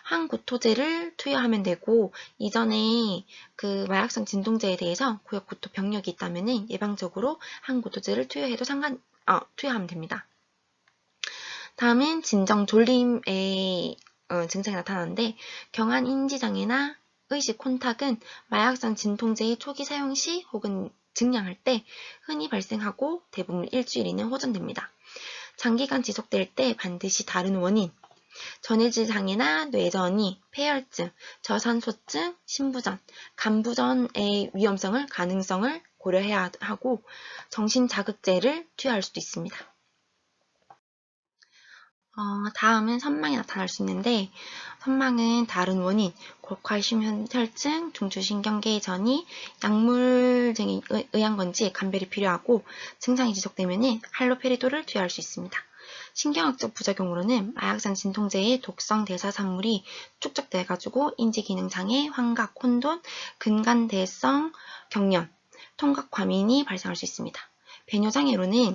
항구토제를 투여하면 되고, 이전에 그 마약성 진통제에 대해서 구역구토 병력이 있다면 예방적으로 항구토제를 투여하면 됩니다. 다음은 진정 졸림의 증상이 나타나는데, 경한 인지장애나 의식 혼탁은 마약성 진통제의 초기 사용 시 혹은 증량할 때 흔히 발생하고 대부분 일주일 이내 호전됩니다. 장기간 지속될 때 반드시 다른 원인, 전해질 장애나 뇌전이, 폐혈증, 저산소증, 신부전, 간부전의 가능성을 고려해야 하고 정신자극제를 투여할 수도 있습니다. 다음은 선망이 나타날 수 있는데, 선망은 다른 원인, 골칼슘 혈증, 중추신경계 전이, 약물 등에 의한 건지 감별이 필요하고, 증상이 지속되면 할로페리도를 투여할 수 있습니다. 신경학적 부작용으로는 마약성 진통제의 독성 대사산물이 축적돼가지고 인지기능장애, 환각, 혼돈, 근간대성 경련, 통각 과민이 발생할 수 있습니다. 배뇨장애로는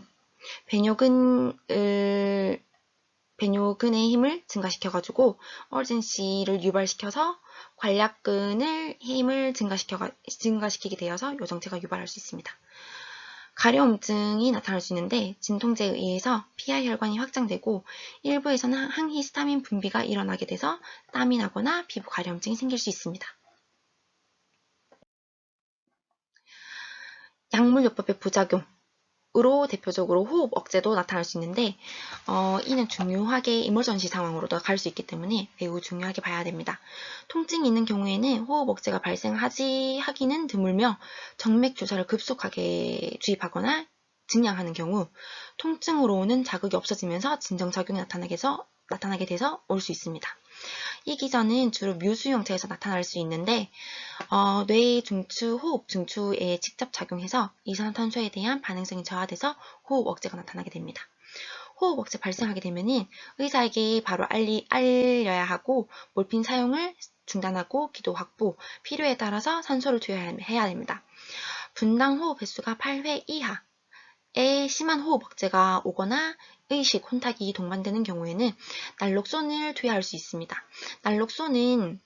배뇨근의 힘을 증가시켜가지고 어르젠시를 유발시켜서 관략근의 힘을 증가시키게 되어서 요정체가 유발할 수 있습니다. 가려움증이 나타날 수 있는데 진통제에 의해서 피하 혈관이 확장되고 일부에서는 항히스타민 분비가 일어나게 돼서 땀이 나거나 피부 가려움증이 생길 수 있습니다. 약물요법의 부작용 으로 대표적으로 호흡 억제도 나타날 수 있는데 이는 중요하게 이머전시 상황으로도 갈 수 있기 때문에 매우 중요하게 봐야 됩니다. 통증이 있는 경우에는 호흡 억제가 하기는 드물며 정맥 주사를 급속하게 주입하거나 증량하는 경우 통증으로 오는 자극이 없어지면서 진정작용이 나타나게 돼서 올 수 있습니다. 이 기전은 주로 묘수형체에서 나타날 수 있는데 뇌 중추, 호흡 중추에 직접 작용해서 이산화탄소에 대한 반응성이 저하돼서 호흡 억제가 나타나게 됩니다. 호흡 억제 발생하게 되면 의사에게 바로 알려야 하고 몰핀 사용을 중단하고 기도 확보, 필요에 따라서 산소를 투여해야 됩니다. 분당 호흡 횟수가 8회 이하에 심한 호흡 억제가 오거나 의식, 혼탁이 동반되는 경우에는 날록손을 투여할 수 있습니다. 날록손은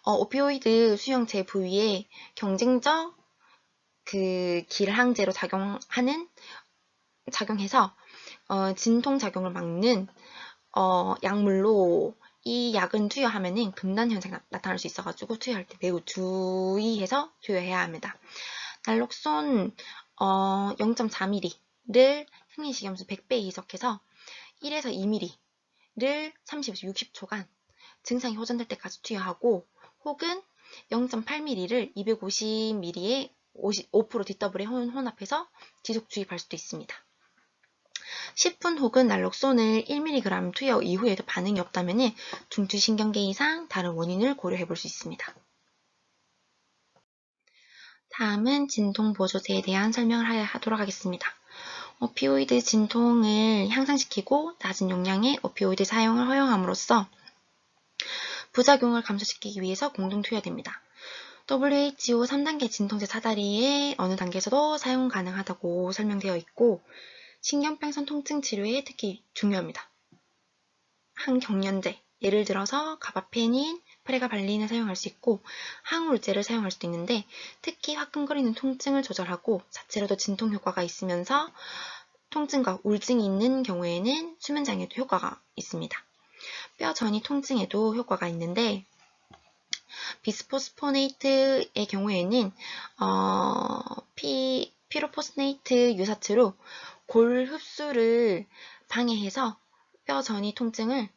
오피오이드 수용체 부위에 경쟁적 길항제로 작용해서 진통작용을 막는 약물로 이 약은 투여하면 금단 현상이 나타날 수 있어가지고 투여할 때 매우 주의해서 투여해야 합니다. 날록손 0.4mm를 생리식염수 100배에 희석해서 1에서 2mm를 30에서 60초간 증상이 호전될 때까지 투여하고 혹은 0.8mm를 250ml에 5% 뒷더블에 혼합해서 지속 주입할 수도 있습니다. 10분 혹은 날록손을 1mg 투여 이후에도 반응이 없다면 중추신경계 이상 다른 원인을 고려해 볼 수 있습니다. 다음은 진통보조제에 대한 설명을 하도록 하겠습니다. 오피오이드 진통을 향상시키고 낮은 용량의 오피오이드 사용을 허용함으로써 부작용을 감소시키기 위해서 공동 투여됩니다. WHO 3단계 진통제 사다리에 어느 단계에서도 사용 가능하다고 설명되어 있고 신경병선 통증 치료에 특히 중요합니다. 항경련제, 예를 들어서 가바페닌, 프레가발린을 사용할 수 있고 항우울제를 사용할 수도 있는데 특히 화끈거리는 통증을 조절하고 자체로도 진통 효과가 있으면서 통증과 우울증이 있는 경우에는 수면장애도 효과가 있습니다. 뼈 전이 통증에도 효과가 있는데 비스포스포네이트의 경우에는 피로포스네이트 유사체로 골 흡수를 방해해서 뼈 전이 통증을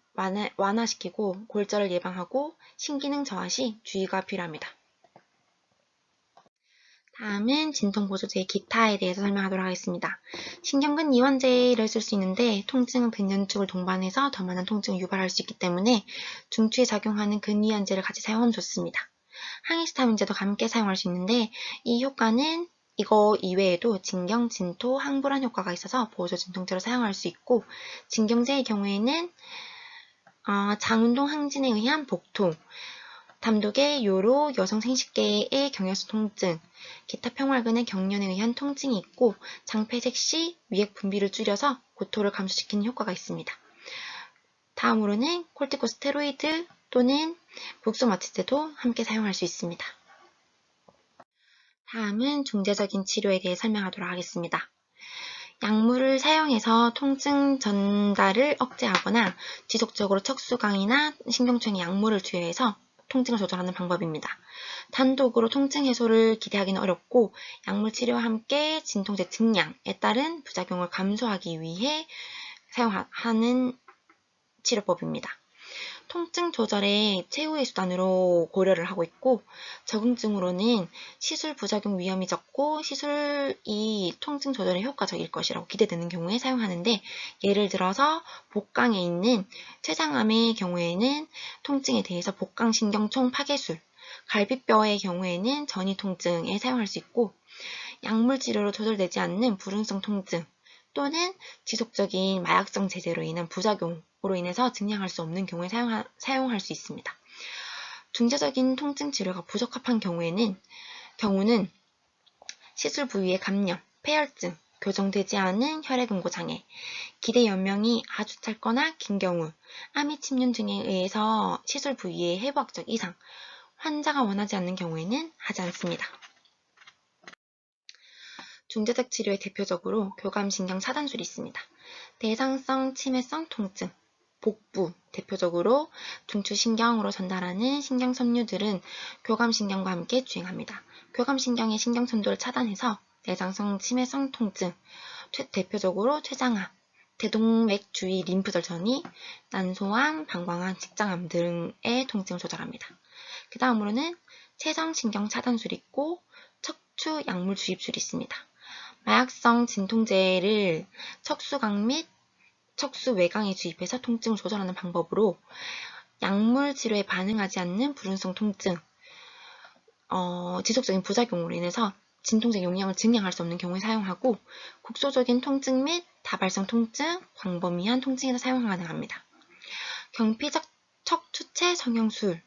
완화시키고 골절을 예방하고 신기능 저하 시 주의가 필요합니다. 다음은 진통보조제 기타에 대해서 설명하도록 하겠습니다. 신경근 이완제를 쓸 수 있는데 통증은 근연축을 동반해서 더 많은 통증을 유발할 수 있기 때문에 중추에 작용하는 근이완제를 같이 사용하면 좋습니다. 항히스타민제도 함께 사용할 수 있는데 이 효과는 이거 이외에도 진경, 진토, 항불안 효과가 있어서 보조 진통제로 사용할 수 있고 진경제의 경우에는 장운동 항진에 의한 복통, 담독의 요로, 여성 생식계의 경혈성 통증, 기타 평활근의 경련에 의한 통증이 있고 장폐색 시 위액 분비를 줄여서 고토를 감소시키는 효과가 있습니다. 다음으로는 콜티코스테로이드 또는 국소마취제도 함께 사용할 수 있습니다. 다음은 중재적인 치료에 대해 설명하도록 하겠습니다. 약물을 사용해서 통증 전달을 억제하거나 지속적으로 척수강이나 신경촌에 약물을 투여해서 통증을 조절하는 방법입니다. 단독으로 통증 해소를 기대하기는 어렵고 약물 치료와 함께 진통제 증량에 따른 부작용을 감소하기 위해 사용하는 치료법입니다. 통증 조절의 최후의 수단으로 고려를 하고 있고 적응증으로는 시술 부작용 위험이 적고 시술이 통증 조절에 효과적일 것이라고 기대되는 경우에 사용하는데 예를 들어서 복강에 있는 췌장암의 경우에는 통증에 대해서 복강신경총 파괴술, 갈비뼈의 경우에는 전이 통증에 사용할 수 있고 약물 치료로 조절되지 않는 불응성 통증 또는 지속적인 마약성 제제로 인한 부작용으로 인해서 증량할 수 없는 경우에 사용할 수 있습니다. 중재적인 통증 치료가 부적합한 경우는 시술 부위의 감염, 폐혈증, 교정되지 않은 혈액응고 장애, 기대 연명이 아주 짧거나 긴 경우, 암이 침륜 등에 의해서 시술 부위의 해부학적 이상, 환자가 원하지 않는 경우에는 하지 않습니다. 중재적 치료의 대표적으로 교감신경 차단술이 있습니다. 대상성 치매성 통증, 복부, 대표적으로 중추신경으로 전달하는 신경섬유들은 교감신경과 함께 주행합니다. 교감신경의 신경전도를 차단해서 대상성 치매성 통증, 대표적으로 췌장암, 대동맥 주위 림프절 전이, 난소암, 방광암, 직장암 등의 통증을 조절합니다. 그 다음으로는 체성신경 차단술이 있고 척추 약물 주입술이 있습니다. 마약성 진통제를 척수강 및 척수 외강에 주입해서 통증을 조절하는 방법으로 약물 치료에 반응하지 않는 불응성 통증, 지속적인 부작용으로 인해서 진통제 용량을 증량할 수 없는 경우에 사용하고 국소적인 통증 및 다발성 통증, 광범위한 통증에서 사용 가능합니다. 경피적 척추체 성형술은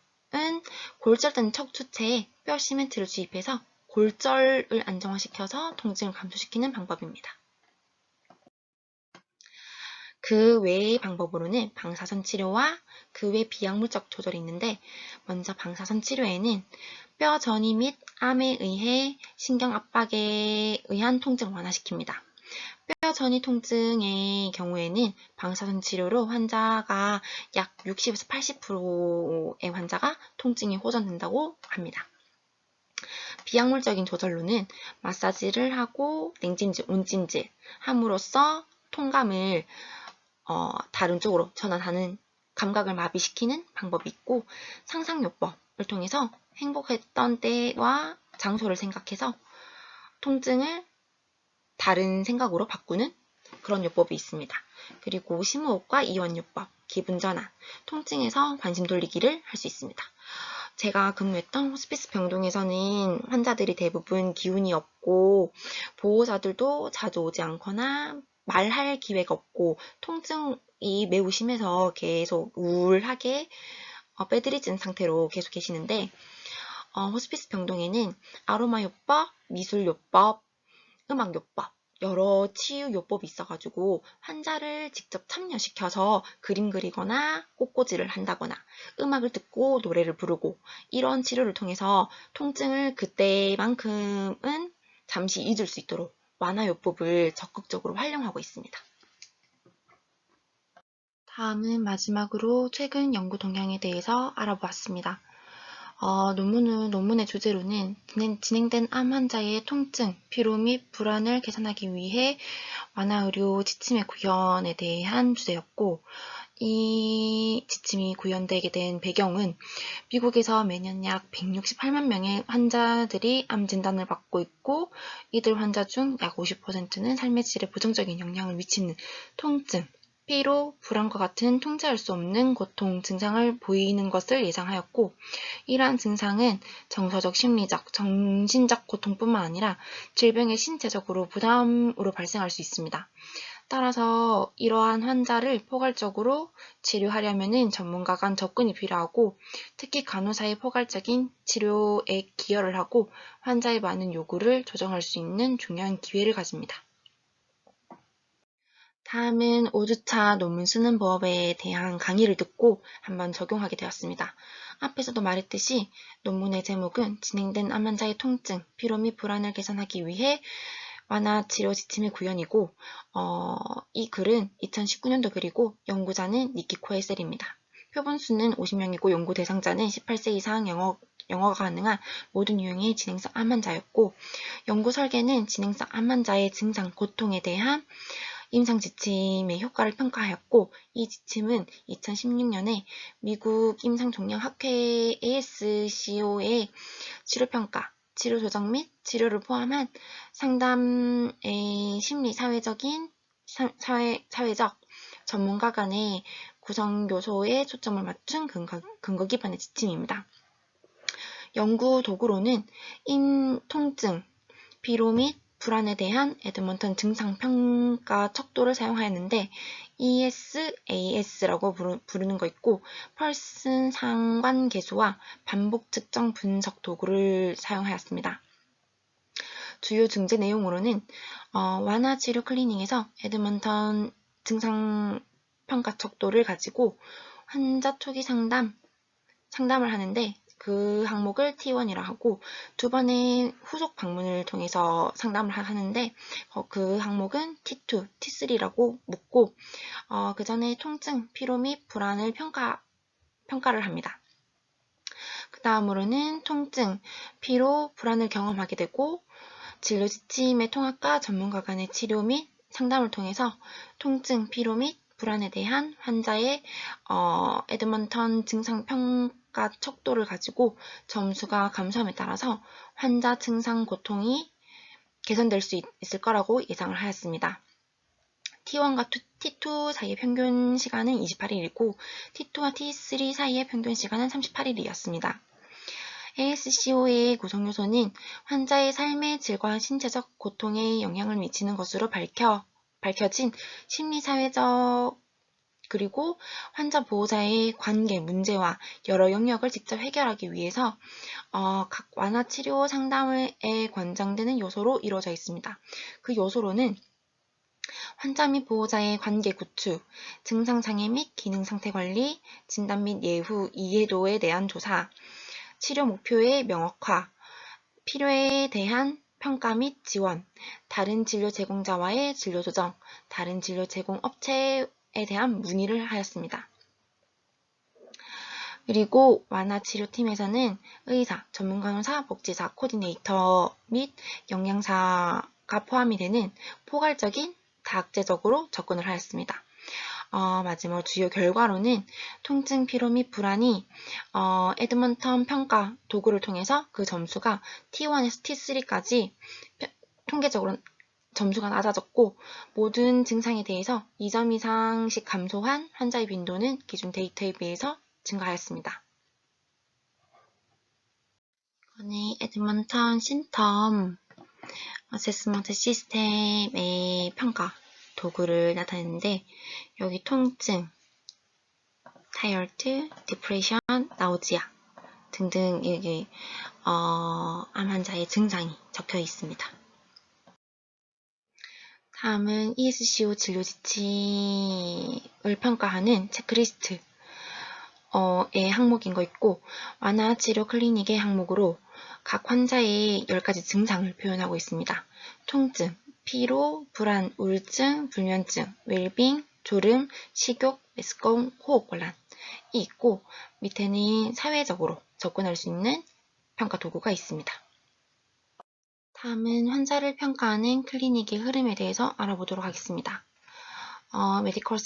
골절된 척추체에 뼈 시멘트를 주입해서 골절을 안정화시켜서 통증을 감소시키는 방법입니다. 그 외의 방법으로는 방사선 치료와 그 외 비약물적 조절이 있는데 먼저 방사선 치료에는 뼈 전이 및 암에 의해 신경 압박에 의한 통증을 완화시킵니다. 뼈 전이 통증의 경우에는 방사선 치료로 환자가 약 60에서 80%의 환자가 통증이 호전된다고 합니다. 비약물적인 조절로는 마사지를 하고 냉찜질, 온찜질 함으로써 통감을 다른 쪽으로 전환하는 감각을 마비시키는 방법이 있고 상상요법을 통해서 행복했던 때와 장소를 생각해서 통증을 다른 생각으로 바꾸는 그런 요법이 있습니다. 그리고 심호흡과 이완요법, 기분전환, 통증에서 관심 돌리기를 할 수 있습니다. 제가 근무했던 호스피스 병동에서는 환자들이 대부분 기운이 없고 보호자들도 자주 오지 않거나 말할 기회가 없고 통증이 매우 심해서 계속 우울하게 빼드리진 상태로 계속 계시는데 호스피스 병동에는 아로마 요법, 미술 요법, 음악 요법, 여러 치유 요법이 있어가지고 환자를 직접 참여시켜서 그림 그리거나 꽃꽂이를 한다거나 음악을 듣고 노래를 부르고 이런 치료를 통해서 통증을 그때만큼은 잠시 잊을 수 있도록 완화 요법을 적극적으로 활용하고 있습니다. 다음은 마지막으로 최근 연구 동향에 대해서 알아보았습니다. 논문의 주제로는 진행된 암 환자의 통증, 피로 및 불안을 개선하기 위해 완화의료 지침의 구현에 대한 주제였고, 이 지침이 구현되게 된 배경은 미국에서 매년 약 168만 명의 환자들이 암 진단을 받고 있고, 이들 환자 중 약 50%는 삶의 질에 부정적인 영향을 미치는 통증, 피로, 불안과 같은 통제할 수 없는 고통 증상을 보이는 것을 예상하였고, 이러한 증상은 정서적, 심리적, 정신적 고통뿐만 아니라 질병의 신체적으로 부담으로 발생할 수 있습니다. 따라서 이러한 환자를 포괄적으로 치료하려면 전문가 간 접근이 필요하고, 특히 간호사의 포괄적인 치료에 기여를 하고 환자의 많은 요구를 조정할 수 있는 중요한 기회를 가집니다. 다음은 5주차 논문 쓰는 법에 대한 강의를 듣고 한번 적용하게 되었습니다. 앞에서도 말했듯이 논문의 제목은 진행된 암 환자의 통증, 피로 및 불안을 개선하기 위해 완화 치료 지침의 구현이고, 이 글은 2019년도 글이고 연구자는 니키 코에셀입니다. 표본수는 50명이고 연구 대상자는 18세 이상 영어가 가능한 모든 유형의 진행성 암 환자였고, 연구 설계는 진행성 암 환자의 증상, 고통에 대한 임상 지침의 효과를 평가하였고, 이 지침은 2016년에 미국 임상종양학회 ASCO의 치료평가, 치료 조정 및 치료를 포함한 상담의 사회적 전문가 간의 구성 요소에 초점을 맞춘 근거 기반의 지침입니다. 연구 도구로는 통증, 피로 및 불안에 대한 에드먼턴 증상 평가 척도를 사용하였는데 ESAS라고 부르는 거 있고, 펄슨 상관 계수와 반복 측정 분석 도구를 사용하였습니다. 주요 증제 내용으로는 완화 치료 클리닉에서 에드먼턴 증상 평가 척도를 가지고 환자 초기 상담을 하는데 그 항목을 T1이라 하고, 두 번의 후속 방문을 통해서 상담을 하는데 그 항목은 T2, T3라고 묻고, 그 전에 통증, 피로 및 불안을 평가를 합니다. 그 다음으로는 통증, 피로, 불안을 경험하게 되고, 진료 지침의 통합과 전문가 간의 치료 및 상담을 통해서 통증, 피로 및 불안에 대한 환자의 에드먼턴 증상 평가 척도를 가지고 점수가 감소함에 따라서 환자 증상 고통이 개선될 수 있을 거라고 예상을 하였습니다. T1과 T2 사이의 평균 시간은 28일이고 T2와 T3 사이의 평균 시간은 38일이었습니다. ASCO의 구성 요소는 환자의 삶의 질과 신체적 고통에 영향을 미치는 것으로 밝혀진 심리사회적 그리고 환자 보호자의 관계 문제와 여러 영역을 직접 해결하기 위해서 각 완화 치료 상담에 권장되는 요소로 이루어져 있습니다. 그 요소로는 환자 및 보호자의 관계 구축, 증상 장애 및 기능 상태 관리, 진단 및 예후 이해도에 대한 조사, 치료 목표의 명확화, 필요에 대한 평가 및 지원, 다른 진료 제공자와의 진료 조정, 다른 진료 제공 업체에 대한 문의를 하였습니다. 그리고 완화 치료팀에서는 의사, 전문간호사, 복지사, 코디네이터 및 영양사가 포함이 되는 포괄적인 다학제적으로 접근을 하였습니다. 마지막 주요 결과로는 통증, 피로 및 불안이 에드먼턴 평가 도구를 통해서 그 점수가 T1에서 T3까지 통계적으로 점수가 낮아졌고, 모든 증상에 대해서 2점 이상씩 감소한 환자의 빈도는 기존 데이터에 비해서 증가하였습니다. 이번에 에드먼턴 신텀 어세스먼트 시스템의 평가 도구를 나타냈는데, 여기 통증, 타이어드, 디프레션, 나우지아 등등 여기 암 환자의 증상이 적혀 있습니다. 다음은 ESCO 진료 지침을 평가하는 체크리스트 의 항목인 거 있고, 완화 치료 클리닉의 항목으로 각 환자의 10가지 증상을 표현하고 있습니다. 통증, 피로, 불안, 우울증, 불면증, 웰빙, 졸음, 식욕, 메스꺼움, 호흡곤란이 있고, 밑에는 사회적으로 접근할 수 있는 평가 도구가 있습니다. 다음은 환자를 평가하는 클리닉의 흐름에 대해서 알아보도록 하겠습니다. 메디컬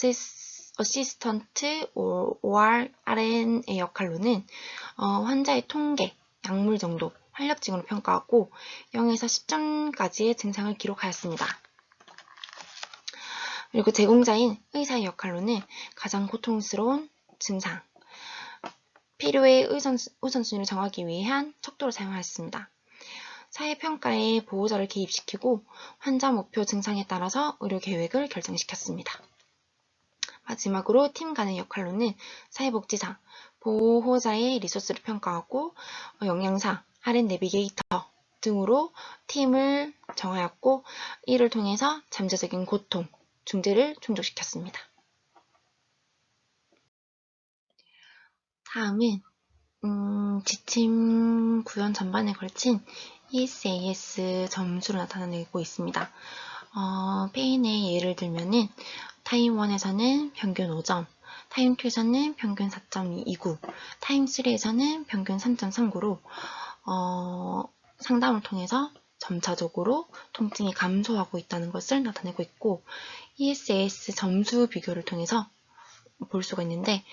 어시스턴트 ORN의 역할로는 환자의 통계, 약물 정도, 활력증으로 평가하고 0에서 10점까지의 증상을 기록하였습니다. 그리고 제공자인 의사의 역할로는 가장 고통스러운 증상, 필요의 우선순위를 정하기 위한 척도를 사용하였습니다. 사회평가에 보호자를 개입시키고 환자 목표 증상에 따라서 의료 계획을 결정시켰습니다. 마지막으로 팀 간의 역할로는 사회복지사, 보호자의 리소스를 평가하고 영양사, RN 내비게이터 등으로 팀을 정하였고, 이를 통해서 잠재적인 고통, 중재를 충족시켰습니다. 다음은 지침 구현 전반에 걸친 ESAS 점수를 나타내고 있습니다. 페인의 예를 들면은 타임 1에서는 평균 5점, 타임 2에서는 평균 4.29, 타임 3에서는 평균 3.39로 상담을 통해서 점차적으로 통증이 감소하고 있다는 것을 나타내고 있고, ESAS 점수 비교를 통해서 볼 수가 있는데,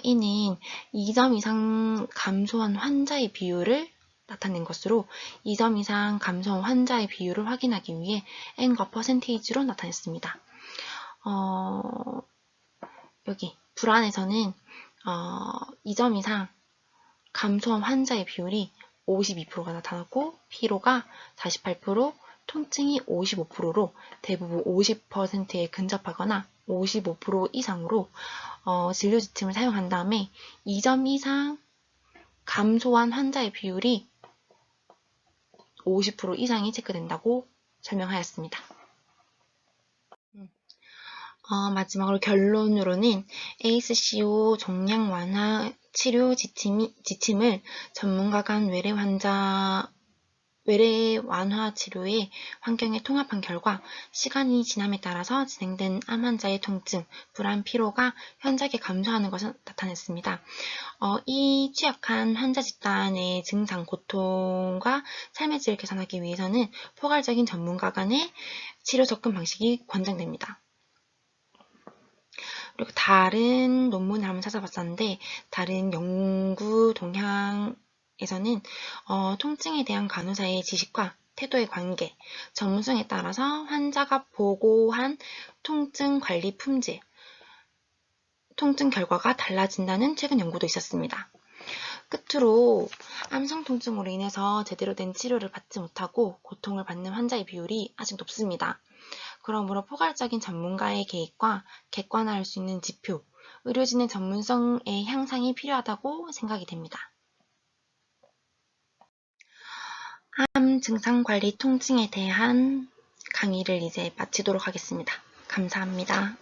이는 2점 이상 감소한 환자의 비율을 나타낸 것으로 2점 이상 감소한 환자의 비율을 확인하기 위해 n과 퍼센테이지로 나타냈습니다. 여기 불안에서는 2점 이상 감소한 환자의 비율이 52%가 나타났고, 피로가 48%, 통증이 55%로 대부분 50%에 근접하거나 55% 이상으로 진료 지침을 사용한 다음에 2점 이상 감소한 환자의 비율이 50% 이상이 체크된다고 설명하였습니다. 마지막으로 결론으로는 ASCO 종양 완화 치료 지침을 전문가 간 외래 완화 치료의 환경에 통합한 결과 시간이 지남에 따라서 진행된 암 환자의 통증, 불안, 피로가 현저하게 감소하는 것을 나타냈습니다. 이 취약한 환자 집단의 증상, 고통과 삶의 질을 개선하기 위해서는 포괄적인 전문가 간의 치료 접근 방식이 권장됩니다. 그리고 다른 논문을 한번 찾아봤었는데, 다른 연구 동향에서는 통증에 대한 간호사의 지식과 태도의 관계, 전문성에 따라서 환자가 보고한 통증 관리 품질, 통증 결과가 달라진다는 최근 연구도 있었습니다. 끝으로 암성 통증으로 인해서 제대로 된 치료를 받지 못하고 고통을 받는 환자의 비율이 아직 높습니다. 그러므로 포괄적인 전문가의 개입과 객관화할 수 있는 지표, 의료진의 전문성의 향상이 필요하다고 생각이 됩니다. 암 증상 관리 통증에 대한 강의를 이제 마치도록 하겠습니다. 감사합니다.